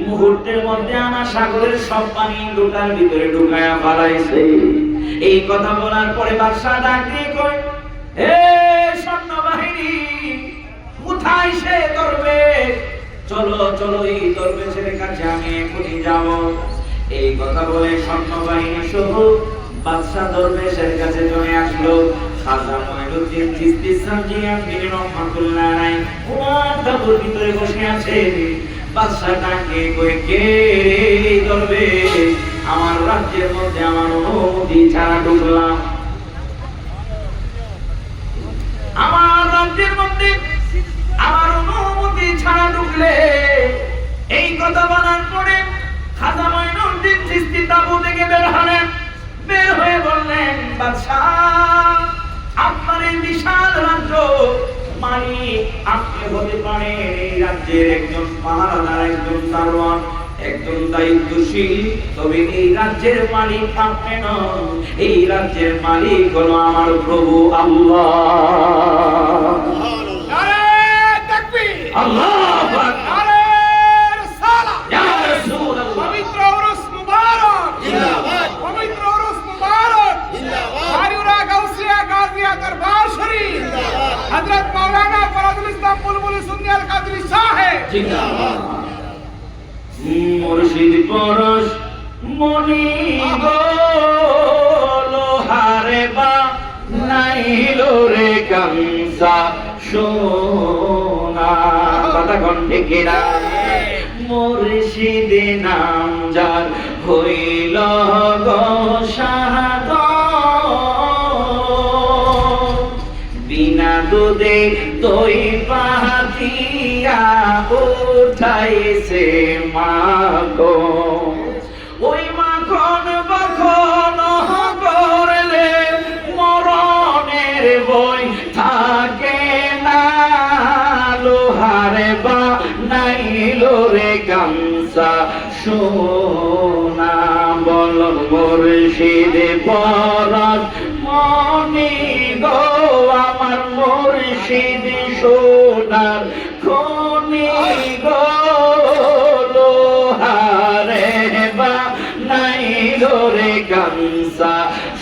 মুহূর্তের মধ্যে আমার সাগরের সব পানি লোটার ভিতরে ঢুকায়া ফেলাইছে। এই কথা বলার পরে বাদশা ডাক দিয়ে কয়, হে সৈন্যবাহিনী, কোথায় সে দরবেশ? চলো চলো, এই দরবেশের কাছে আমি এখনই যাব। এই কথা বলে সৈন্যবাহিনী সহ বাদশা দরবেশের কাছে চলে আসলো। খাজা মঈনুদ্দিন চিশতি সাজিয়ান বিন রহমাতুল্লাহ আলাইহি ওনার তাবুর ভিতরে বসে আছে। বাদশা ডাকে কই, কে রে দরবেশ? আমার রাজ্যের মধ্যে আমার অনুমতি ছাড়া ঢুকলাম, আমার রাজ্যের মধ্যে আমার অনুমতি ছাড়া ঢুকলে। এই কথা বলার পরে খাজা মঈনুদ্দিন চিশতি তাবু থেকে বের হলেন। বের হয়ে বললেন, বাদশাহ, আপনার এই বিশাল রাজ্য মালিক আপনি হতে পারেন, এই রাজ্যের একজন পাহারাদার, একজন দারোয়ান, একজন দায়িত্বশীল, তবে এই রাজ্যের মালিক আপনি নন। এই রাজ্যের মালিক হলো আমার প্রভু আল্লাহ।
নারে তাকবীর,
আল্লাহু আকবার।
নারে রিসালাত,
ইয়া রাসূলুল্লাহ।
পবিত্র উরুস মুবারক
জিন্দাবাদ,
পবিত্র উরুস মুবারক
জিন্দাবাদ,
আরিউরা গাউসিয়া গাজিয়া দরবার শরীফ হযরত মাওলানা ফরজুল ইসলাম বুলবুল সুন্নি আল কাদরি সাহেব
জিন্দাবাদ। মুর্শিদ পরশ মনি গো লোহারে বা নাইলো রে কামসা সোনা। কথা কণ্ঠে কেরা মুর্শিদ নাম যার হইল গো শাহাদ, বিনা দুধে দই পাতিয়া উঠাইছে মাখন। ওই মাখন বখন করলে মরণের বই থাকে না। লোহারে বা নাইলো রে গামসা সোনা। বলন মুর্শিদ পরশ মনি গো আমার মুর্শিদ সোনার খনি গো। লোহারে বা নাইলো রে গামসা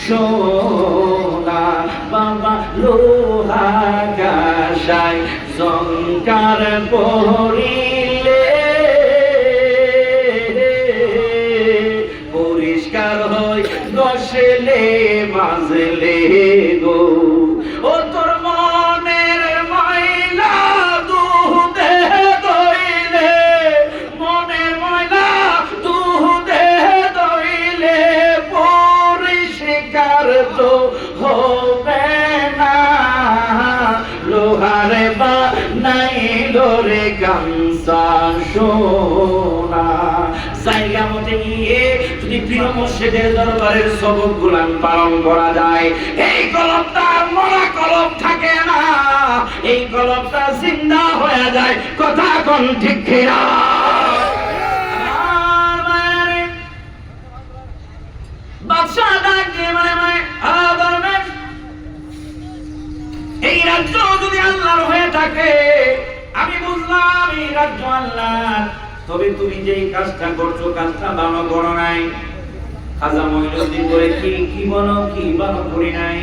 সোনা। বাবা লোহা গাছায় জঙ্কার পড়িলে পরিষ্কার হয় গসলে মাজলে গো। ও তোর মনের ময়লা দুধে দইলে, মনের ময়লা দুধে দইলে পরিষ্কার তো হবে না। লোহারে বা নাইলো রে গামসা সোনা। জায়গা মতে নিয়ে যদি প্রিয় মুর্শিদের দরবারের সবক গুলান পালন করা যায়, এই কলবটা মরা কলব থাকে না, এই কলবটা জিন্দা হয়ে যায়। কথা কোন ঠিক কিনা? বাদশাহ ডাক দিয়ে মানে দরবেশ, এই রাজ্য যদি আল্লাহর হয়ে থাকে, আমি বুঝলাম এই রাজ্য আল্লাহর, তবে তুমি যেই কাজটা করছো কাজটা ভালো করো নাই। খাজা মঈনুদ্দিন বলে, কি বলো, কি ভালো করি নাই?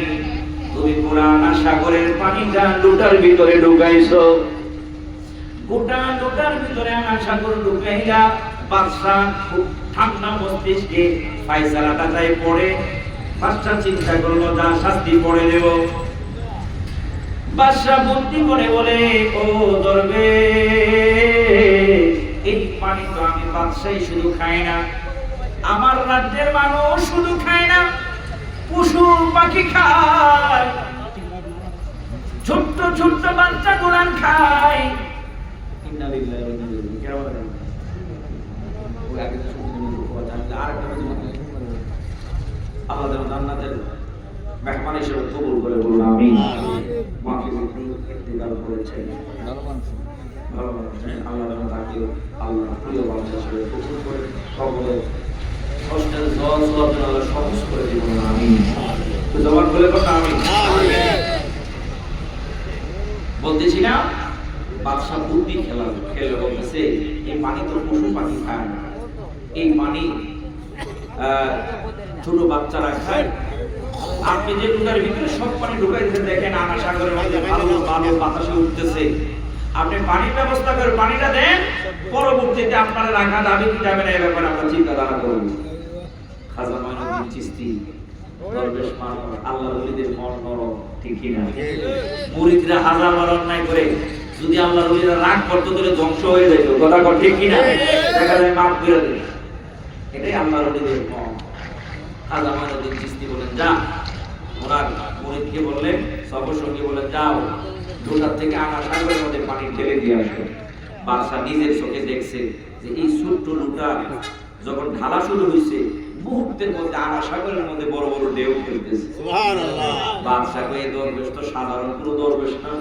তুমি পুরানা সাগরের পানিটা লোটার ভিতরে ঢুকাইছো, গোটা লোটার ভিতরে আনা সাগর ঢুকাইলা। বাদশাহ খুব ঠান্ডা মস্তিষ্কে ফায়সালাটা তাই পড়ে বাদশাহ চিন্তা করলো, যা শাস্তি পড়ে দেব। বাদশাহ বুদ্ধি করে বলে, ও দরবেশ, এই পানি তো আমি বাদশাহী শুধু খাই না, আমার রাজ্যের মানুষ শুধু খায় না, পশু পাখি খায়, ছোট্ট ছোট্ট বাচ্চা গুলান খায়। আমাদের জান্নাতের মেহমান হিসেবে কবুল করে বলুন আমিন। মাফি ইন্তেকাল করেছেন, ভালো মানুষ, আল্লাহ তাকে আল্লাহ প্রিয় মানুষ হিসেবে কবুল করে সকলে কষ্টের জল আল্লাহ সহজ করে দিবেন আমিন। তো জবান বলে কথা আমিন। বলতেছিলাম বাদশাহ বুদ্ধি খেলে বলতেছে এই পানি তো পশু পাখি খায় না, এই পানি ছোট বাচ্চারা খায়। আপনি যে ডুকার ভিতরে সব পানি ঢুকাই দিতে দেখেন আনা সাগরের মধ্যে ভালো ভালো বাতাসে উঠতেছে, আপনি পানির ব্যবস্থা করে পানিটা দেন, পরবর্তীতে আপনারা রাখা যাবে কি যাবে না এই ব্যাপারে আমরা চিন্তাধারা করব। খাজা মঈনুদ্দিন চিশতি দরবেশ মানুষ, আল্লাহর ওলিদের মন নরম, ঠিক কি না? মুরিদরা হাজার বার অন্যায় করে যদি আল্লাহর ওলিরা রাগ করতে ধরে ধ্বংস হয়ে যেত, কথা কর ঠিক কি না? দেখা যায় মাফ করে দেয়, এটাই আল্লাহর ওলিদের মন। খাজা মঈনুদ্দিন চিশতি বলেন যা, ওনার মুরিদকে বললেন, সর্বসঙ্গী বলেন যাও ডোকার থেকে আনা সাগরের মধ্যে পানি ঢেলে দিয়ে আসো। বাদশাহ নিজের চোখে দেখছে যে এই ছোট্ট লুটা যখন ঢালা শুরু হয়েছে মুহূর্তের মধ্যে আনা সাগরের মধ্যে বড় বড় ঢেউ খেলতেছে। সুবহানাল্লাহ। বাদশাহ কয়ে দরবেশ তো সাধারণ কোনো দরবেশ না,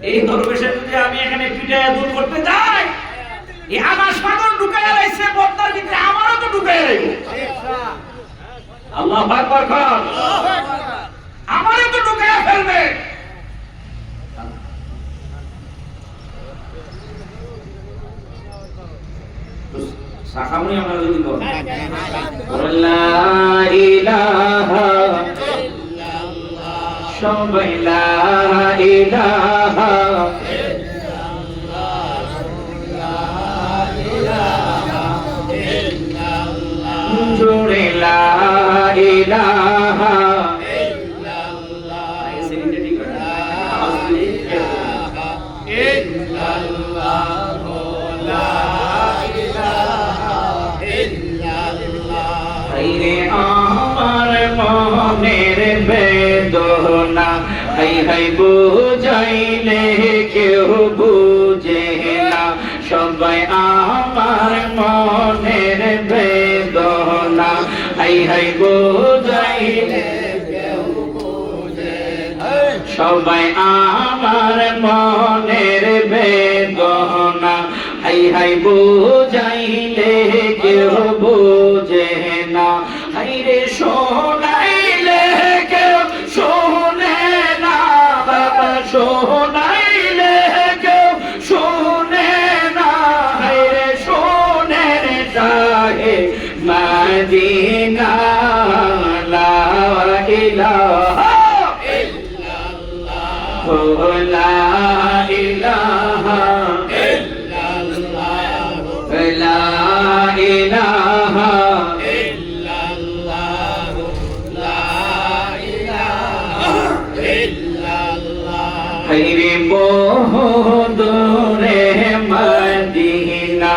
এই দরবেশের যদি আমি এখানে পিটায়া দূর করতে যাই, এই আনা সাগর ঢুকায়া রাইছে বদ্দার ভিতরে, আমারও তো ঢুকায়া রাইবো। আল্লাহু আকবার কর, আমারও তো ঢুকায়া ফেলবে। সাখামনি আমরা যদি করি লা ইলাহা ইল্লাল্লাহ, সবাই লা ইলাহা ইল্লাল্লাহ, লা ইলাহা ইল্লাল্লাহ, জোরে লা ইলাহা ইল্লাল্লাহ। এই সেটা ঠিক আছে, আওয়াজ দিয়ে ইল্লাল্লাহ লা আমার মনের বেদনা হাই হাই বুঝাইলে কেউ বুঝে না, সবাই আমার মনের বেদনা হাই হাই বুঝাইলে কেউ বুঝে না, সবাই আমার মনের বেদনা হাই হাই বুঝাইলে কেউ বুঝে না, হাই রে শোনাইলে কেউ শোনে না, বাবা শোনাইলে কেউ শোনে না, হাই রে শোনে চাহে মদিনা লা ইলাহা ইল্লাল্লাহ, লা ইলাহা লা ইলাহা ইল্লাল্লাহ, লা ইলাহা ইল্লাল্লাহ। হায়রে বহুদূরে মদিনা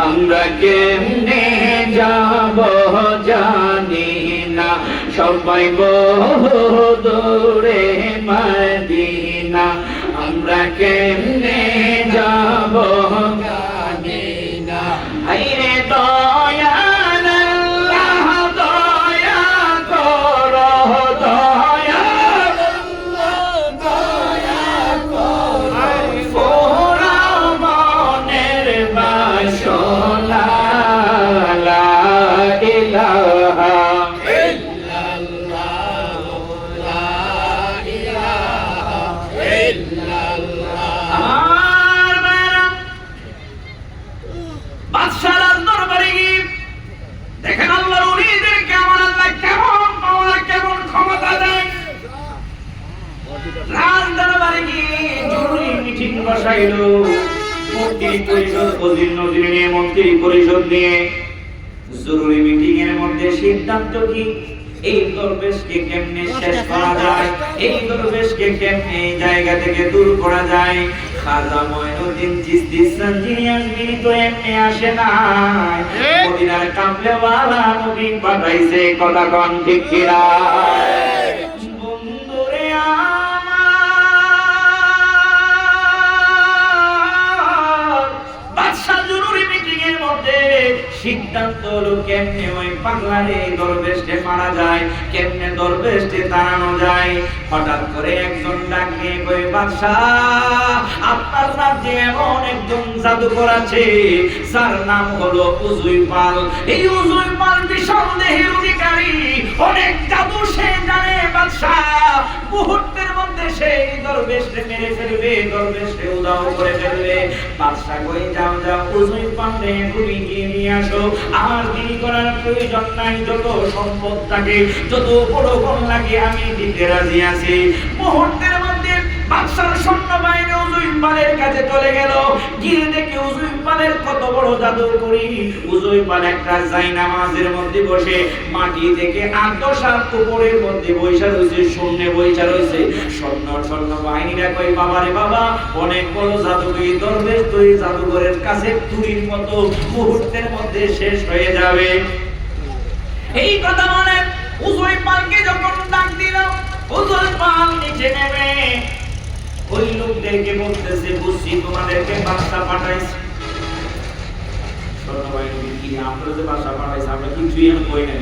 আমরা কেমনে যাব জানি না, সবাই বহুদূরে মদিনা আমরা কেমনে যাব জানি না, হায়রে দয়াল আল্লাহ দয়া করো, দয়াল আল্লাহ দয়া করো, পোড়াও মনের বাসনা লা ইলাহা ইল্লাল্লাহ, লা ইলাহা ইল্লাল্লাহ। আমার মেরা বাদশার দরবারে গিয়ে দেখেন আল্লাহর ওলিদের কেমন আল্লাহ কেমন পাওয়ার কেমন ক্ষমতা দেয়। রাজ দরবারে গিয়ে জরুরি মিটিং বসাইলো, মন্ত্রী পরিষদ অধীন নদী নিয়ে মন্ত্রী পরিষদ নিয়ে জরুরি মিটিং এর মধ্যে সিদ্ধান্ত কি এই দরবেশকে কেমনে শেষ করা যায়, এই দরবেশকে কেমনে এই জায়গা থেকে দূর করা যায়। খাজা মঈনুদ্দিন চিশতি যিনি আসবেন তো এমনি আসে না, মদিনার কামলেওয়ালা নবী পাঠাইছে, কথা কোন ঠিক কিনা? বন্ধুরে আমার বাদশা জরুরি মিটিং এর মধ্যে সিদ্ধান্ত হলো কেমনে ওই পাগলারে দরবেশকে মারা যায়, কেমনে দরবেশকে তাড়ানো যায়। হঠাৎ করে একজন ডাক দিয়ে কই, বাদশাহ আপনার রাজ্যে এমন একজন জাদুকর আছে যার নাম হলো উজুইপাল। এই উজুইপাল বিশাল দেহের অধিকারী, অনেক জাদু সে জানে বাদশাহ। মুহূর্তের মধ্যে সেই দরবেশকে মেরে ফেলবে, দরবেশকে উধাও করে ফেলবে। বাদশাহ কই, যাও যাও উজুইপালকে তুমি গিয়ে নিয়ে আসো, আমার দেরি করার প্রয়োজন নাই। যত সম্পদ থাকে, যত বড় গুণ লাগে আমি দিতে রাজি আছি। মুহূর্তের মধ্যে বাদশার সৈন্যবাহিনী উজুইপালের কাছে চলে গেল। গিয়ে দেখে উজুইপালের কত বড় জাদু করি। উজুইপাল একটা জায়নামাজের মধ্যে বসে মাটি থেকে 8-10 হাত উপরের মধ্যে বৈশা রয়েছে, শূন্যে বৈশা রয়েছে। সৈন্যবাহিনীরা কই, বাবা রে বাবা, অনেক বড় জাদুকরি দরবেশ, তুই জাদুঘরের কাছে তুরির মতো মুহূর্তের মধ্যে শেষ হয়ে যাবে। এই কথা মনে উজুইপালকে যখন ডাক দিল, উজুইপাল নিচে নেমে ওই লোকদেরকে বলতেছে, বুঝছি তোমাদেরকে বাদশা পাঠাইছে। সৈন্যবাহিনী কি আমরা যে বাদশা পাঠাইছে আমরা কিছুই আমি কই নাই,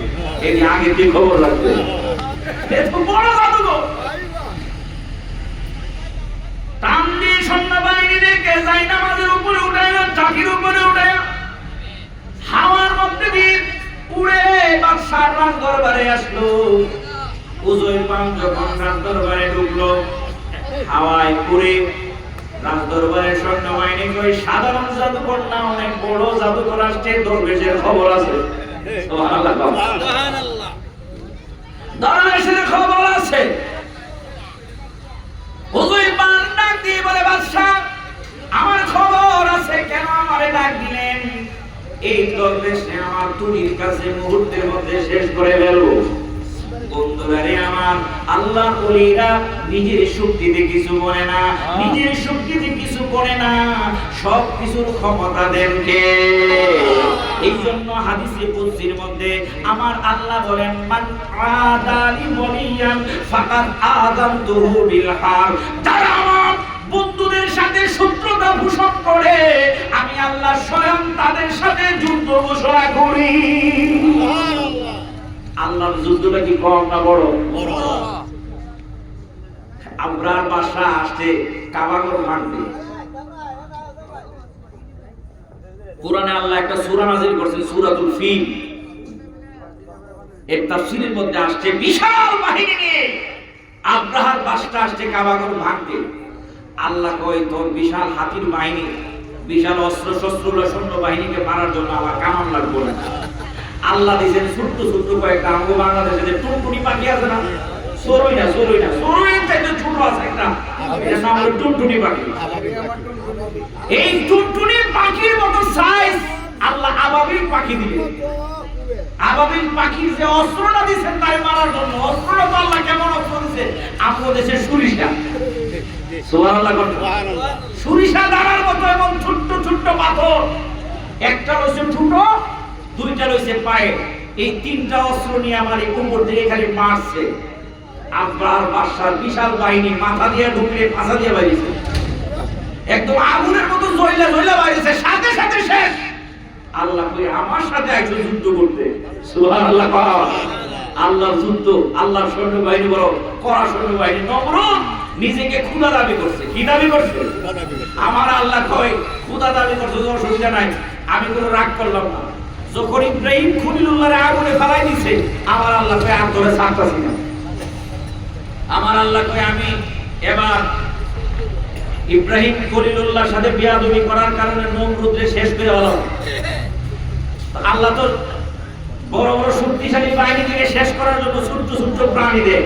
এর আগে কি খবর রাখবে? এত বড় জাদুঘর টান দিয়ে সৈন্যবাহিনীদেরকে জায়নামাজের উপরে উঠাইল, চাকির উপরে উঠাইল, হাওয়ার মধ্যে দিয়ে উড়ে বাদশার রাজ দরবারে আসলো। উজুইপাল যখন রাজ দরবারে ঢুকলো, হাওয়ায় উড়ে রাজ দরবারের সৈন্যবাহিনী কই, সাধারণ জাদুকর না, অনেক বড় জাদুকর আসছে, দরবেশের খবর আছে। সুবহানাল্লাহ, সুবহানাল্লাহ, দরবেশের খবর আছে। উজুইপাল ডাক দিয়ে বলে, বাদশা আমার খবর আছে, কেন আমারে ডাক দিলেন? এই দরবেশে আমার তুলির কাছে মুহূর্তের মধ্যে শেষ করে ফেলবো। বন্ধুরা আমার, আল্লাহর ওলিরা নিজের শক্তিতে কিছু করে না, নিজের শক্তিতে কিছু করে না, সব কিছুর ক্ষমতা দেন কে? এই জন্য হাদিসে কুদসির মধ্যে আমার আল্লাহ বলেন, মান আদালি ওয়ালিয়ান ফাকাদ আযানতুহু বিল হারব। যারা আমার বন্ধুদের সাথে শত্রুতা পোষণ করে, আমি আল্লাহ স্বয়ং তাদের সাথে যুদ্ধ ঘোষণা করি। আল্লাহর যুদ্ধটা কি কম না বড়? আমরার বাসা আসছে কাবাগর মানতে। কুরআনে আল্লাহ একটা সূরা নাযিল করেছেন, সূরাতুল ফিল। এর তাফসীরের মধ্যে আসছে বিশাল বাহিনী নিয়ে আব্রাহার বাসটা আসছে কাবাগর ভাঙতে। আল্লাহ কয়, তোর বিশাল হাতির বাহিনী, বিশাল অস্ত্র শস্ত্র সৈন্য বাহিনীকে মারার জন্য আমার কামান লাগবে না। আল্লাহ দিয়েছেন ছোট্ট ছোট্ট কয়েকটা, আমাদের বাংলাদেশে যে টুনটুনি পাখি আছে না, সরই না সরইয়ের চাইতে ছোট আছে একটা, এর নাম হলো টুনটুনি পাখি। এই টুনটুনি পাখির মতো সাইজ আল্লাহ আবাবিল পাখি দিলেন। আবাবিল পাখির যে অস্ত্রটা দিয়েছেন তাই মারার জন্য, অস্ত্রটা তো আল্লাহ কেমন অস্ত্র দিয়েছে? আমাদের দেশের সরিষা। সুবহানাল্লাহ, সুবহানাল্লাহ। সরিষা দানার মতো এবং ছোট্ট ছোট্ট পাথর, একটা রয়েছে ঠুটো, দুইটা রয়েছে পায়ে। এই তিনটা অস্ত্র নিয়ে আমার এই উপর থেকে খালি মারছে। আব্রাহার বাদশার বিশাল বাহিনী মাথা দিয়ে ঢুকলে পাছা দিয়ে বাইরেছে, একদম আগুনের মতো জ্বলা জ্বলা বাইরেছে, সাথে সাথে শেষ। আল্লাহ কই, আমার সাথে একজন যুদ্ধ করতে। সুবহানাল্লাহ, আল্লাহর যুদ্ধ, আল্লাহর সৈন্যবাহিনী বড় কড়া সৈন্যবাহিনী। নমরুদ নিজেকে খোদা দাবি করছে। কি দাবি করছে? আমার আল্লাহ কয়, খোদা দাবি করছে, অসুবিধা নাই, আমি কোনো রাগ করলাম না। যখন ইব্রাহিম খলিলুল্লাহর আগুনে ফেলাই দিছে, আমার আল্লাহ কয়, আর ধরে ছাড়তাছি না। আমার আল্লাহ কয়, আমি এবার ইব্রাহিম খলিলুল্লাহর সাথে বিয়াদবি করার কারণে নমরুদকে শেষ করে হলাম। আল্লাহ তো বড় বড় শক্তিশালী বাহিনী থেকে শেষ করার জন্য ছোট্ট ছোট্ট প্রাণী দেয়।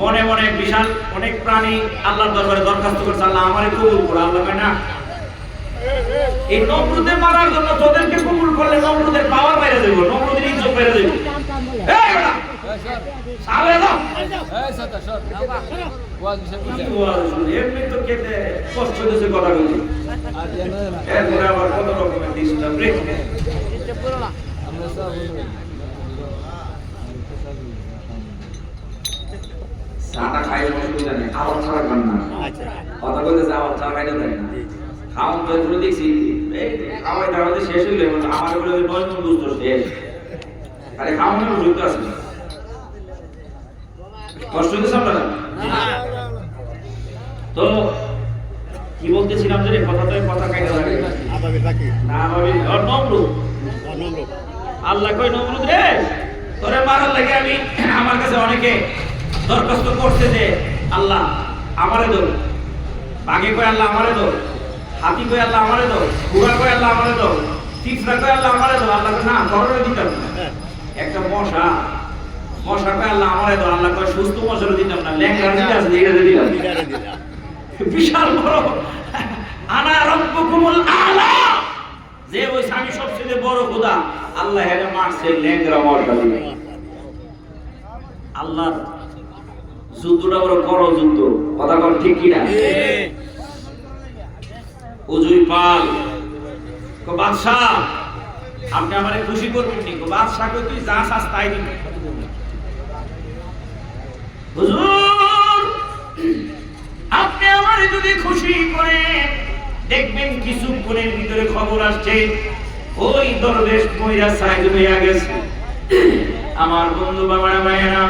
মনে মনে বিশাল অনেক প্রাণী আল্লাহর দরবারে দরখাস্ত করছে, আল্লাহ আমারে কবুল করো। আল্লাহ কয়, না, এই নমরুদের মারার জন্য তোদেরকে কবুল করলে নমরুদের পাওয়ার বাইরে দেব, নমরুদের ইজ্জত বাইরে দেব। এই বেটা সালে দাও, এই সাতা সর ওয়াজ বিষয় এমনি তো কেটে কষ্ট দিতে কথা বলি, এরপরে আবার কত রকমের ডিস্টার্ব রে। আমরা সব সাটা খাই অসুবিধা নেই, আওয়াজ ছাড়া খান না। কথা বলতেছে আওয়াজ ছাড়া খাইতে দেয় না, খাওয়ান তো করে দেখছি এই খাওয়াই দাওয়াতে শেষ হইলে আমার বলে 9 জন দুষ্ট শেষ আরে খাওয়ানোর যুক্ত আছে কষ্ট হইতেছে আপনারা তো কি বলতেছিলাম যে কথা কাইটা লাগে না ভাবি নমরুদ আল্লাহ কই নমরুদ রে তোরে মারার লাগে আমি আমার কাছে অনেকে দরখাস্ত করছে যে আল্লাহ আমারে দাও বাঘে কই আল্লাহ আমারে দাও হাতি কই আল্লাহ আমারে দাও ঘোড়া কই আল্লাহ আমারে দাও তিফরা কই আল্লাহ আমারে দাও আল্লাহ না কররে দিতাম না একটা মশা কই আল্লাহ আমারে দাও আল্লাহ কই সুস্থ মশারে দিতাম না ল্যাংড়া দিতে আছে এটা দিলাম বিশাল বড় আনা রব্বুকুমুল আলা যে ওই স্বামী সবচেয়ে বড় খোদা আল্লাহ হেরে মারছে ল্যাংড়া মশা দিয়ে আল্লাহ যুদ্ধটা বড় বড় যুদ্ধ কথা কর ঠিক কি না উজুই পাল কো বাদশা আপনি আমারে খুশি করবেন নি কো বাদশা কই তুই যা চাস তাই দিবি হুজুর আপনি আমারে যদি খুশি করেন দেখবেন কিছুক্ষণের ভিতরে খবর আসছে ওই দরবেশ মইরা সাইদ হইয়া গেছে আমার বন্ধু বাবারা ভাইয়েরা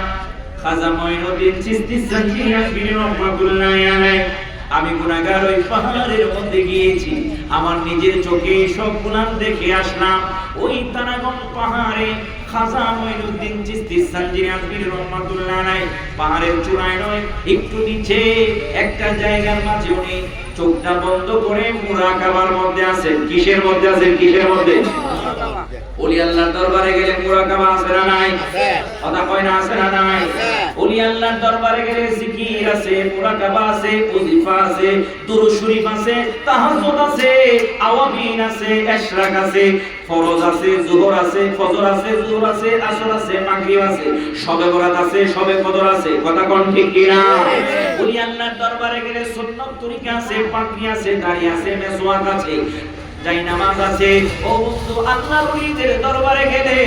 খাজা মঈনুদ্দিন চিশতি সানজিয়া বিন রহমাতুল্লাহ আলাইহি আমি গুনাহগার ওই পাহাড়ের মধ্যে গিয়েছি আমার নিজের চোখে সব গুনাহ দেখে আসলাম ওই তারাগণ পাহাড়ে খাজা মঈনুদ্দিন চিশতি সানজিয়া বিন রহমাতুল্লাহ আলাইহি পাহাড়ের চূড়ায় নয় একটু নিচে একটা জায়গার মাঝে উনি চোখটা বন্ধ করে মুরাকাবার মধ্যে আছেন কিসের মধ্যে আছেন কিসের মধ্যে ওলি আল্লাহর দরবারে গেলে মুরাকাবা আছে না নাই কথা কয় না আছে না নাই ওলি আল্লাহর দরবারে গেলে জিকির আছে মুরাকাবা আছে ওজিফা আছে দুরূদ শরীফ আছে তাহাজ্জুদ আছে আওয়াবিন আছে ইশরাক আছে ফরজ আছে যোহর আছে ফজর আছে জোহর আছে আসর আছে মাগরিব আছে শবে বরাত আছে শবে কদর আছে কথা কোন ঠিক কি না ওলি আল্লাহর দরবারে গেলে সুন্নাত তরিকা আছে পাগড়ি আছে দাড়ি আছে মেসওয়াক আছে যাই নামাজ আছে ও বন্ধু আল্লাহর ওলিদের দরবারে গেলে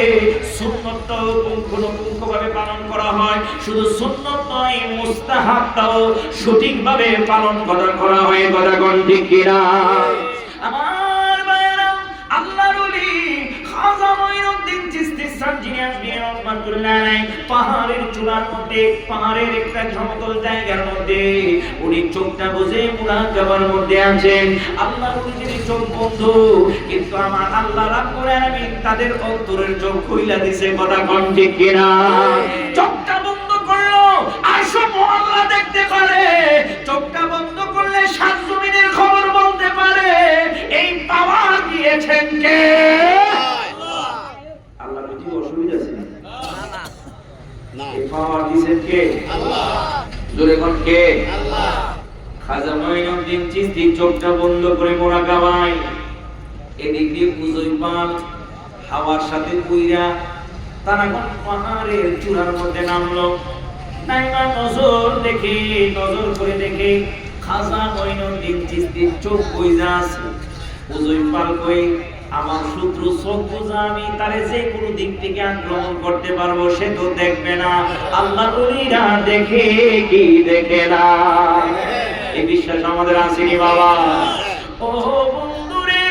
সুন্নাতটাও পুঙ্খানুপুঙ্খভাবে পালন করা হয় শুধু সুন্নাত নয় মুস্তাহাবটাও সঠিকভাবে পালন করা হয় কথা কোন ঠিক কি না আমার ভাইরা আল্লাহর ওলি খাজা মঈনুদ্দিন চিশতি সানজিয়া বিন রহমাতুল্লাহ আলাইহি পাহাড়ের চূড়ার মধ্যে পাহাড়ের একটা সমতল জায়গার মধ্যে উনি চোখটা বুজে মুরাকাবার মধ্যে আছেন আল্লাহর ওলিদের চোখ বন্ধ কিন্তু আমার আল্লাহ রাব্বুল আলামিন তাদের অন্তরের চোখ খুইলা দিয়েছে কথা কোন ঠিক কি না চোখটা বন্ধ করলো আর সব আল্লাহ দেখতে পারে চোখটা বন্ধ করলে সাত জমিনের খবর বলতে পারে এই পাওয়ার দিয়েছেন কে আল্লাহ কি অসুবিধা আছে না এই পাওয়ার দিয়েছেন কে আল্লাহ জোরে কোন কে আল্লাহ খাজা মঈনুদ্দিন চিশতি চোখটা বন্ধ করে মুরাকাবায় এদিক দিয়ে উজুই পাল হাওয়ার সাথে কইরা তারা কোন পাহাড়ের চূড়ার মধ্যে নামলো নাইমা নজর করে দেখে খাজা মঈনুদ্দিন চিশতির চোখ কইরা আছে উজুই পাল কই আমার শত্রু চোখ বুঝা আমি তারে যে কোনো দিক থেকে আক্রমণ করতে পারবো সে তো দেখবে না আল্লাহর ওলিরা দেখে কি দেখে না এই বিশ্বাস আমাদের আসেনি বাবা ও বন্ধুরে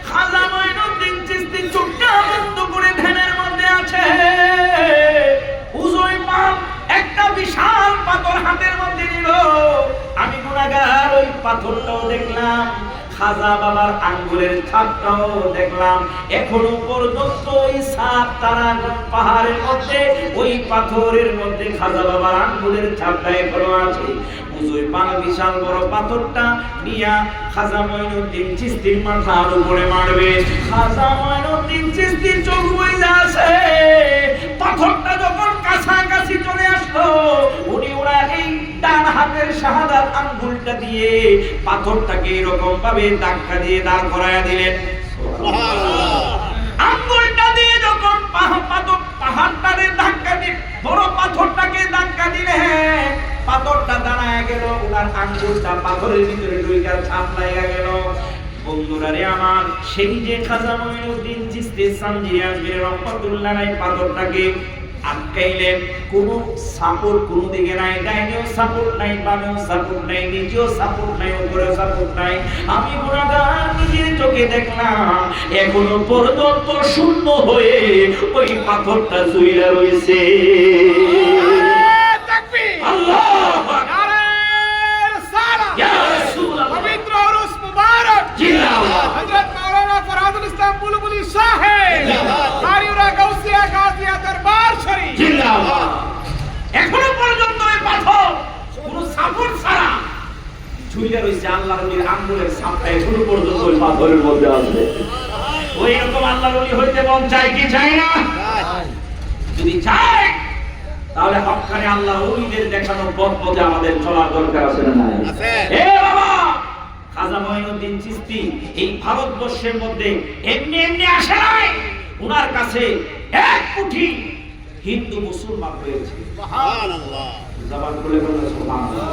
খাজা মঈনুদ্দিন চিশতি চোখটা বন্ধ করে ধ্যানের মধ্যে আছে উজুই পাল একটা বিশাল পাথর হাতের মধ্যে নিল আমি গুনাহগার ওই পাথরটাও দেখলাম খাজা বাবার আঙ্গুলের ছাপটাও দেখলাম এখনো পর্যন্ত ওই ছাপ তারা পাহাড়ের মধ্যে ওই পাথরের মধ্যে খাজা বাবার আঙ্গুলের ছাপটা এখনো আছে উজুই পাল বিশাল বড় পাথরটা নিয়া খাজা মঈনুদ্দিন চিশতির মাথার উপরে মারবে খাজা মঈনুদ্দিন চিশতির চোখ বুইজা আছে পাথরটা যখন কাছাকাছি চলে আসলো উনি ওরা এই ডান হাতের শাহাদাত আঙ্গুলটা দিয়ে পাথরটাকে এরকম ভাবে ধাক্কা দিয়ে দাঁড় করায়া দিলেন সুবহানাল্লাহ আঙ্গুলটা দিয়ে যখন পাহাড়টাকে ধাক্কা দিয়ে বড় পাথরটাকে ধাক্কা দিলেন পাথরটা দাঁড়ায় গেল ওনার আঙ্গুলটা পাথরের ভিতরে ঢুইকা ছাপ লাগা গেল বন্ধুরা রে আমার সেই যে খাজা মঈনুদ্দিন চিশতি সানজিয়া বিন রহমাতুল্লাহ আলাইহি পাথরটাকে আটকাইলে কোনো সাপোর্ট কোনো দিকে নাই, ডাইনেও সাপোর্ট নাই, বামেও সাপোর্ট নাই, নিচেও সাপোর্ট নাই, উপরেও সাপোর্ট নাই। আমি গুনাহগার নিজের চোখে দেখলাম এখনো পর্যন্ত শূন্য হয়ে ওই পাথরটা ঝুইলা রয়েছে।
তাকবীর,
আল্লাহু আকবার,
নারে রিসালাত,
ইয়া রাসূলুল্লাহ,
পবিত্র উরুস মুবারক,
জিন্দাবাদ,
হযরত মাওলানা ফরহাদুল ইসলাম বুলবুলি সাহেব, হারিউরা গাউসিয়া গাজিয়া দরবার শরীফ,
জিন্দাবাদ। এখনো পর্যন্ত ওই পাথর কোনো সাপোর্ট ছাড়া ঝুইলা রয়েছে। আল্লাহর ওলির আঙ্গুলের ছাপটা এখনো পর্যন্ত ওই পাথরের মধ্যে আছে। ওই রকম আল্লাহর ওলি হইতে মন চায় কি চায় না? যদি চায় তাহলে হক্কানে আল্লাহর ওলিদের দেখানো পথ পথে আমাদের চলার দরকার আছে না নাই? এ বাবা, খাজা মঈনুদ্দিন চিশতি এই ভারতবর্ষের মধ্যে এমনি এমনি আসে নাই। ওনার কাছে এক কোটি হিন্দু মুসলমান হয়েছে।
সুবহানাল্লাহ।
জবান খুলে বলুন সুবহানাল্লাহ।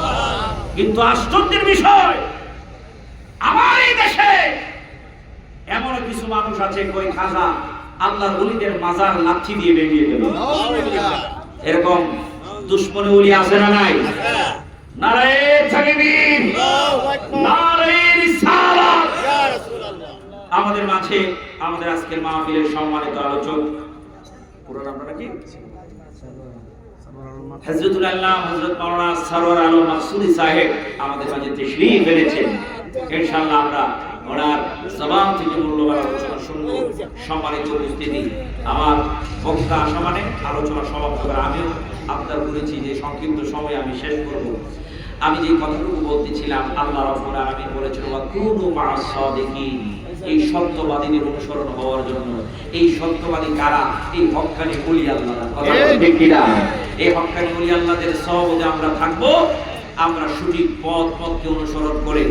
কিন্তু আশ্চর্যের বিষয়, আমার এই দেশে এমন কিছু মানুষ আছে কই খাজা আল্লাহর ওলিদের মাজার লাঠি দিয়ে ভেঙে দিল। এরকম দুশমনে ওলি আছে না নাই? নারে তাকবীর, নারে রিসালাত।
ইয়া রাসূলুল্লাহ।
আমাদের মাঝে আমাদের আজকের মাহফিলের সম্মানিত আলোচক, পুরো নামটা কি? হযরতুল আল্লাহ হযরত মাওলানা সরওয়ার আলম মাকসুদি সাহেব আমাদের মাঝে তাশরীফ এনেছেন। ইনশাআল্লাহ আমরা ওনার জবান থেকে মূল্যবান আলোচনা শুনব। সম্মানিত উপস্থিতি, আমার বক্তা সমানে আলোচনা সমাপ্ত করে আমিও আবদার করেছি যে সংক্ষিপ্ত সময় আমি শেষ করব। আমি যে কথাটুকু বলতেছিলাম, আল্লাহ রাব্বুল আলামিন বলেছেন ওয়া কুনু মা'আস সাদিকিন, এই সত্যবাদীদের অনুসরণ হওয়ার জন্য। এই সত্যবাদী কারা? এই হক্কানি ওলি আল্লাহরা। কথা ঠিক কি না? এই হক্কানি ওলি আল্লাহদের সহবতে আমরা থাকবো। আমরা সঠিক পথকে অনুসরণ করে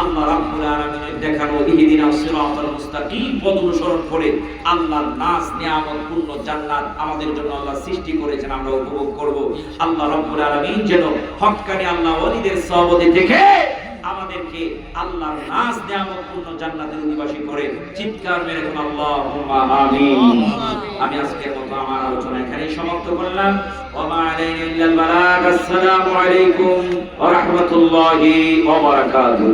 আল্লাহ রাব্বুল আলামিনের দেখানো ইহদিনাস সিরাতাল মুস্তাকিম পথ অনুসরণ করে আল্লাহর নাজ নিয়ামত পূর্ণ জান্নাত আমাদের জন্য আল্লাহ সৃষ্টি করেছেন, আমরা উপভোগ করব। আল্লাহ রাব্বুল আলামিন যেন হক্কানি আল্লাহ ওলিদের সহবতে দেখে আমাদেরকে আল্লাহর নাজ নিয়ামত পূর্ণ জান্নাতের অধিবাসী করে। চিৎকার মেরে বলুন আল্লাহুম্মা আমিন। আমি আজকের মতো আমার আলোচনা এখানেই সমাপ্ত করলাম। ওয়া মা আলাইনা ইল্লাল বালাগ। আসসালামু আলাইকুম ওয়া রাহমাতুল্লাহি ওয়া বারাকাতুহু।